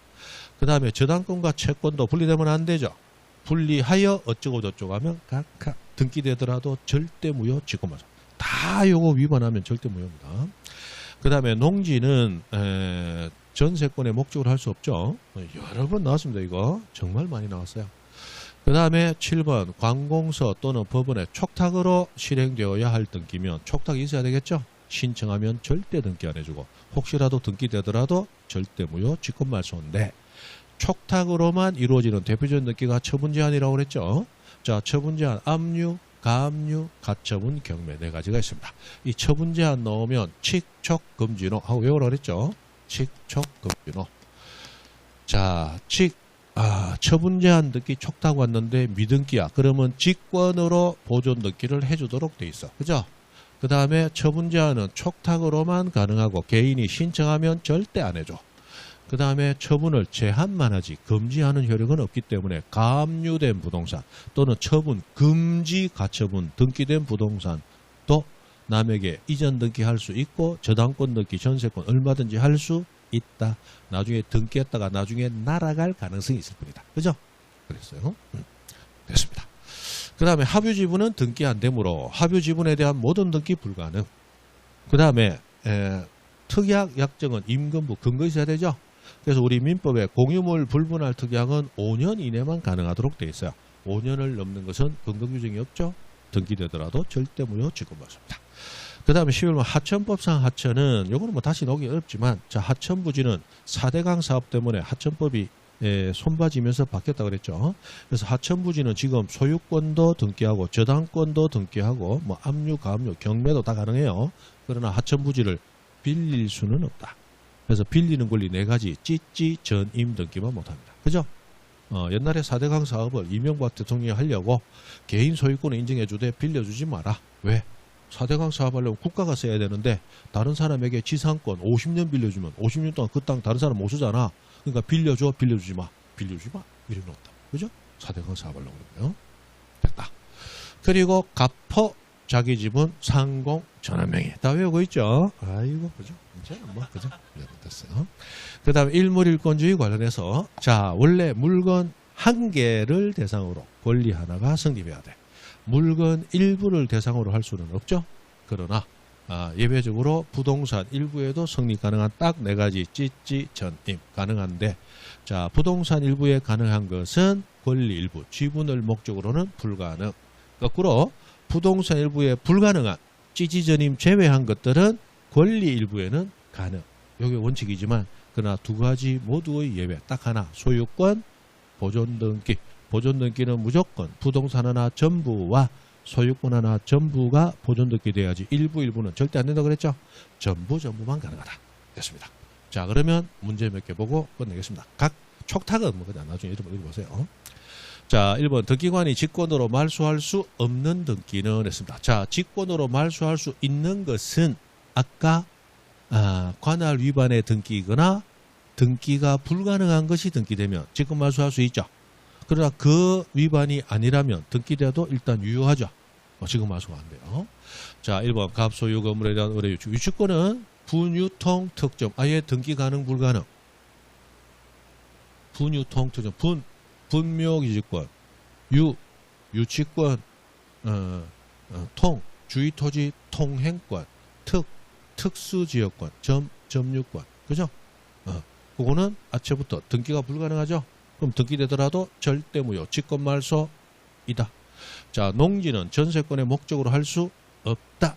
그 다음에 저당권과 채권도 분리되면 안 되죠. 분리하여 어쩌고 저쩌고 하면 각각. 등기되더라도 절대 무효 직권마저. 다 요거 위반하면 절대 무효입니다. 그 다음에 농지는 전세권의 목적으로 할 수 없죠. 여러 번 나왔습니다. 이거 정말 많이 나왔어요. 그 다음에 7번 관공서 또는 법원의 촉탁으로 실행되어야 할 등기면 촉탁이 있어야 되겠죠. 신청하면 절대 등기 안 해주고 혹시라도 등기되더라도 절대 무효 직권말소인데 촉탁으로만 이루어지는 대표적인 등기가 처분제한이라고 그랬죠. 자, 처분제한 압류, 가압류, 가처분, 경매 4가지가 있습니다. 이 처분제한 넣으면 칙촉금지노 하고 외우라 그랬죠. 칙촉금지노. 자, 처분제한 등기 촉탁 왔는데 미등기야. 그러면 직권으로 보존 등기를 해주도록 돼 있어. 그죠? 그 다음에 처분제한은 촉탁으로만 가능하고 개인이 신청하면 절대 안 해줘. 그 다음에 처분을 제한만 하지 금지하는 효력은 없기 때문에 가압류된 부동산 또는 처분 금지 가처분 등기된 부동산도 남에게 이전 등기할 수 있고 저당권 등기 전세권 얼마든지 할 수 있다. 나중에 등기했다가 나중에 날아갈 가능성이 있을 뿐이다. 그죠? 그랬어요. 됐습니다. 그 다음에 합유지분은 등기 안 되므로 합유지분에 대한 모든 등기 불가능. 그 다음에 특약 약정은 임금부 근거 있어야 되죠. 그래서 우리 민법에 공유물 불분할 특약은 5년 이내만 가능하도록 되어 있어요. 5년을 넘는 것은 근거 규정이 없죠. 등기되더라도 절대 무효 직권말소입니다. 그 다음에 11번 하천법상 하천은 요거는 뭐 다시 나오기 어렵지만 자 하천부지는 4대강 사업 때문에 하천법이 손봐지면서 바뀌었다고 그랬죠. 그래서 하천부지는 지금 소유권도 등기하고 저당권도 등기하고 뭐 압류, 가압류, 경매도 다 가능해요. 그러나 하천부지를 빌릴 수는 없다. 그래서 빌리는 권리 4가지 찌찌, 전임 등기만 못합니다. 그죠? 옛날에 4대강 사업을 이명박 대통령이 하려고 개인 소유권을 인정해주되 빌려주지 마라. 왜? 4대강 사업하려면 국가가 써야 되는데 다른 사람에게 지상권 50년 빌려주면 50년 동안 그 땅 다른 사람 못 쓰잖아. 그러니까 빌려줘, 빌려주지 마. 빌려주지 마. 이런 거 없다. 그죠? 4대강 사업하려고 그러면 됐다. 그리고 갑포 자기 지분 상공 전환명의 다 외우고 있죠. 아이고 그죠? 이제는 뭐 그죠? 됐어요. 그 다음에 일물일권주의 관련해서 자 원래 물건 한 개를 대상으로 권리 하나가 성립해야 돼. 물건 일부를 대상으로 할 수는 없죠. 그러나 예외적으로 부동산 일부에도 성립 가능한 딱 4가지 찌찌 전임 가능한데 자 부동산 일부에 가능한 것은 권리 일부 지분을 목적으로는 불가능. 거꾸로 부동산 일부에 불가능한 찌찌 전임 제외한 것들은 권리 일부에는 가능. 이게 원칙이지만 그러나 2가지 모두의 예외 딱 하나 소유권 보존등기. 보존등기는 무조건 부동산 하나 전부와 소유권 하나 전부가 보존등기 돼야지 일부는 절대 안 된다고 그랬죠. 전부만 가능하다. 됐습니다. 자 그러면 문제 몇 개 보고 끝내겠습니다. 각 촉탁은 뭐 그냥 나중에 읽어보세요. 자 1번 등기관이 직권으로 말소할 수 없는 등기는 했습니다. 자 직권으로 말소할 수 있는 것은 아까 관할 위반의 등기이거나 등기가 불가능한 것이 등기되면 직권 말소할 수 있죠. 그러나 그 위반이 아니라면 등기돼도 일단 유효하죠. 지금 말소가 안 돼요. 자, 1번 갑소유 건물에 대한 의뢰 유축. 유축권은 분유통 특정. 아예 등기 가능 불가능. 분유통 특정. 분묘기지권, 유치권, 주의토지 통행권, 특수지역권, 점유권. 그죠? 그거는 아체부터 등기가 불가능하죠? 그럼 등기되더라도 절대무효, 직권말소이다. 자, 농지는 전세권의 목적으로 할 수 없다.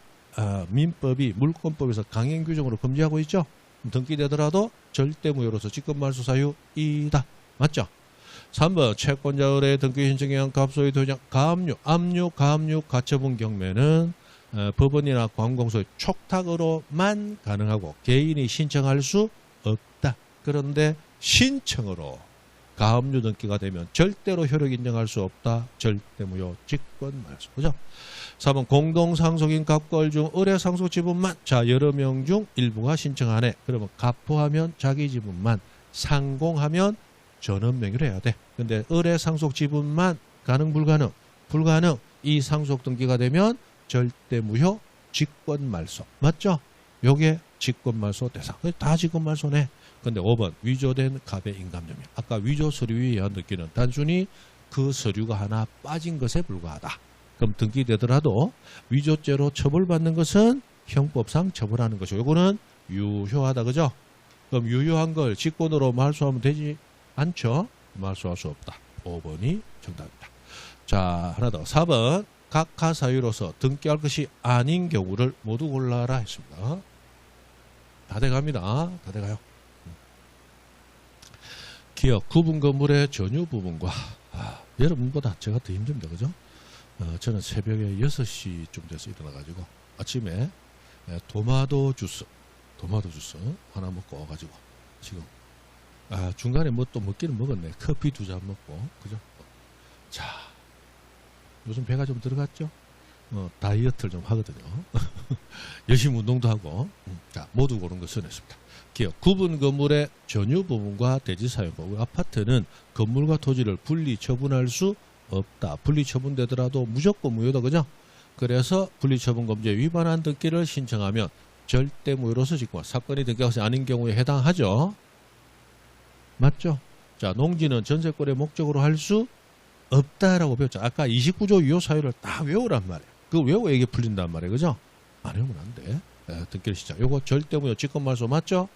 민법이 물권법에서 강행 규정으로 금지하고 있죠? 등기되더라도 절대무효로서 직권말소 사유이다. 맞죠? 3번 채권자 의뢰 등기 신청에 의한 갑소의 도장 압류 가처분 경매는 법원이나 관공서의 촉탁으로만 가능하고 개인이 신청할 수 없다. 그런데 신청으로 가압류 등기가 되면 절대로 효력 인정할 수 없다. 절대무효 직권말소. 그죠? 4번 공동상속인 갑걸 중 의뢰상속 지분만 자 여러 명 중 일부가 신청하네. 그러면 갑부하면 자기 지분만, 상공하면 전원 명의로 해야 돼. 근데 의뢰상속 지분만 가능 불가능? 불가능. 이 상속 등기가 되면 절대무효 직권말소. 맞죠? 요게 직권말소 대상. 다 직권말소네. 근데 5번 위조된 갑의 인감점유. 아까 위조 서류에 의한 등기는 단순히 그 서류가 하나 빠진 것에 불과하다. 그럼 등기되더라도 위조죄로 처벌받는 것은 형법상 처벌하는 것이고 요거는 유효하다. 그죠? 그럼 유효한 걸 직권으로 말소하면 되지 않죠? 말소할 수 없다. 5번이 정답입니다. 자, 하나 더. 4번 각하 사유로서 등기할 것이 아닌 경우를 모두 골라라 했습니다. 다 돼갑니다. 다 돼가요. 기업 구분 건물의 전유 부분과 여러분보다 제가 더 힘듭니다. 그죠? 저는 새벽에 6시쯤 돼서 일어나가지고 아침에 도마도 주스 하나 먹고 와가지고 지금 중간에 뭐 또 먹기는 먹었네. 커피 2잔 먹고 그죠? 자, 요즘 배가 좀 들어갔죠? 다이어트를 좀 하거든요. 열심히 운동도 하고. 자, 모두 고른 것을 했습니다. 기업 구분 건물의 전유 부분과 대지 사용법. 아파트는 건물과 토지를 분리 처분할 수 없다. 분리 처분되더라도 무조건 무효다. 그죠? 그래서 분리 처분 검토에 위반한 등기를 신청하면 절대 무효로서 직권. 사건이 등기가 아닌 경우에 해당하죠. 맞죠? 자, 농지는 전세권의 목적으로 할 수 없다라고 배웠죠. 아까 29조 유효 사유를 다 외우란 말이에요. 그거 외우고 이게 풀린단 말이에요. 그죠? 안 외우면 안 돼. 등기를 시작. 요거 절대무효 직권말소 맞죠?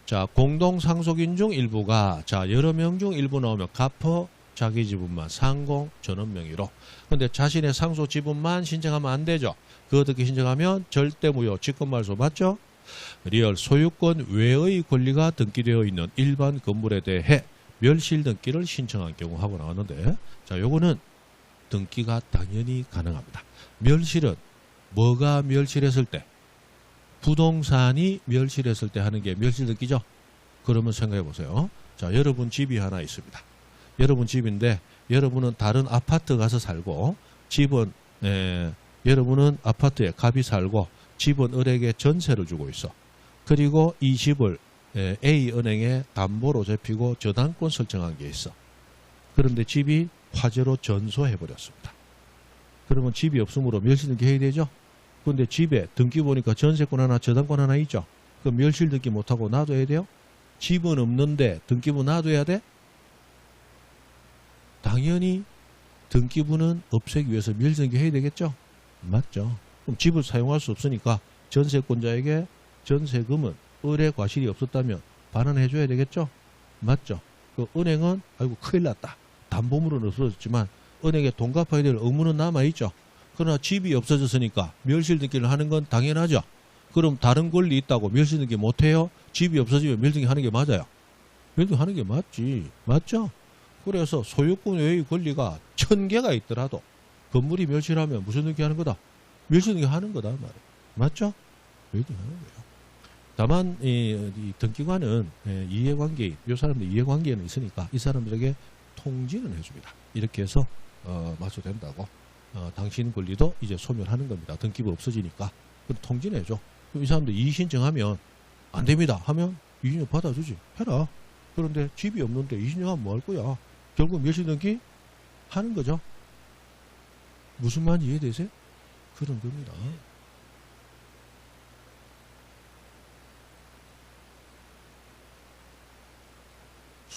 자, 공동상속인 중 일부가 자 여러 명 중 일부 나오면 갑호 자기 지분만, 상공 전원 명의로. 근데 자신의 상속 지분만 신청하면 안 되죠. 그거 등기 신청하면 절대무효 직권말소 맞죠? 리얼 소유권 외의 권리가 등기되어 있는 일반 건물에 대해 멸실 등기를 신청한 경우 하고 나왔는데 자 요거는 등기가 당연히 가능합니다. 멸실은 뭐가 멸실했을 때? 부동산이 멸실했을 때 하는 게 멸실 등기죠. 그러면 생각해 보세요. 자, 여러분 집이 하나 있습니다. 여러분 집인데 여러분은 다른 아파트 가서 살고 집은 여러분은 아파트에 갑이 살고 집은 을에게 전세를 주고 있어. 그리고 이 집을 A은행에 담보로 잡히고 저당권 설정한 게 있어. 그런데 집이 화재로 전소해버렸습니다. 그러면 집이 없으므로 멸실 등기 해야 되죠. 그런데 집에 등기 보니까 전세권 하나 저당권 하나 있죠. 그럼 멸실 등기 못하고 놔둬야 돼요? 집은 없는데 등기부 놔둬야 돼? 당연히 등기부는 없애기 위해서 멸실 등기 해야 되겠죠. 맞죠. 그럼 집을 사용할 수 없으니까 전세권자에게 전세금은 의뢰 과실이 없었다면 반환해 줘야 되겠죠. 맞죠. 그 은행은 아이고 큰일 났다. 담보물은 없어졌지만 은행에 돈 갚아야 될 의무는 남아있죠. 그러나 집이 없어졌으니까 멸실 등기를 하는 건 당연하죠. 그럼 다른 권리 있다고 멸실 등기 못해요? 집이 없어지면 멸실 등기 하는 게 맞아요. 멸실 등기 하는 게 맞지. 맞죠? 그래서 소유권 외의 권리가 1000개가 있더라도 건물이 멸실하면 무슨 등기 하는 거다? 멸실 등기 하는 거다 말이에요. 맞죠? 멸실 등기 하는 거예요. 다만 이 등기관은 이해관계인, 이 사람들 이해관계는 있으니까 이 사람들에게 통지는 해줍니다. 이렇게 해서 맞춰된다고. 당신 권리도 이제 소멸하는 겁니다. 등기부 없어지니까. 그럼 통지는 해줘. 그럼 이 사람들 이의 신청하면 안 됩니다 하면 이의 신청 받아주지. 해라. 그런데 집이 없는데 이의 신청하면 뭐 할 거야? 결국 멸실 등기 하는 거죠. 무슨 말인지 이해되세요? 그런 겁니다.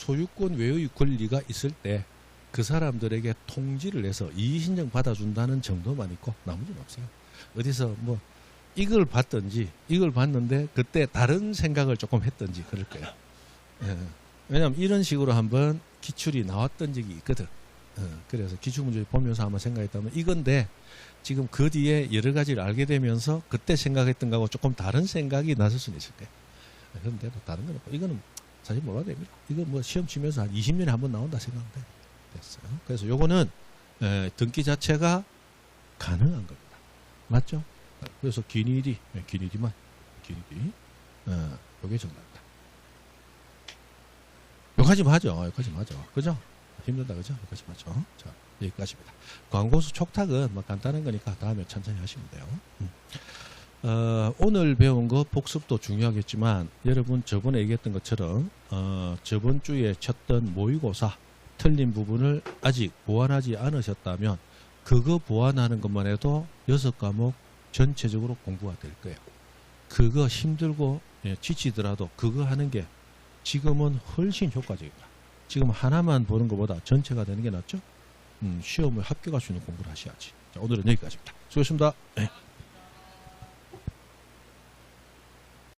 소유권 외의 권리가 있을 때 그 사람들에게 통지를 해서 이의신청 받아준다는 정도만 있고 나머지는 없어요. 어디서 뭐 이걸 봤든지 이걸 봤는데 그때 다른 생각을 조금 했든지 그럴 거예요. 예. 왜냐하면 이런 식으로 한번 기출이 나왔던 적이 있거든. 그래서 기출문제 보면서 한번 생각했다면 이건데 지금 그 뒤에 여러 가지를 알게 되면서 그때 생각했던 거하고 조금 다른 생각이 났을 수는 있을 거예요. 그런데 뭐 다른 건 없고 이거는 사실 몰라도 됩니다. 이거 뭐 시험 치면서 한 20년에 한 번 나온다 생각하면 돼요. 됐어요. 그래서 요거는 등기 자체가 가능한 겁니다. 맞죠? 그래서 기니디, 기니디만, 기니디, 요게 정답입니다. 여기까지만 하죠. 여기까지만 하죠. 그죠? 힘들다, 그죠? 여기까지만 하죠. 자, 여기까지입니다. 광고수 촉탁은 뭐 간단한 거니까 다음에 천천히 하시면 돼요. 오늘 배운 거 복습도 중요하겠지만 여러분 저번에 얘기했던 것처럼 저번 주에 쳤던 모의고사 틀린 부분을 아직 보완하지 않으셨다면 그거 보완하는 것만 해도 6과목 전체적으로 공부가 될 거예요. 그거 힘들고 지치더라도 그거 하는 게 지금은 훨씬 효과적입니다. 지금 하나만 보는 것보다 전체가 되는 게 낫죠? 시험을 합격할 수 있는 공부를 하셔야지. 자, 오늘은 여기까지입니다. 수고하셨습니다. 네.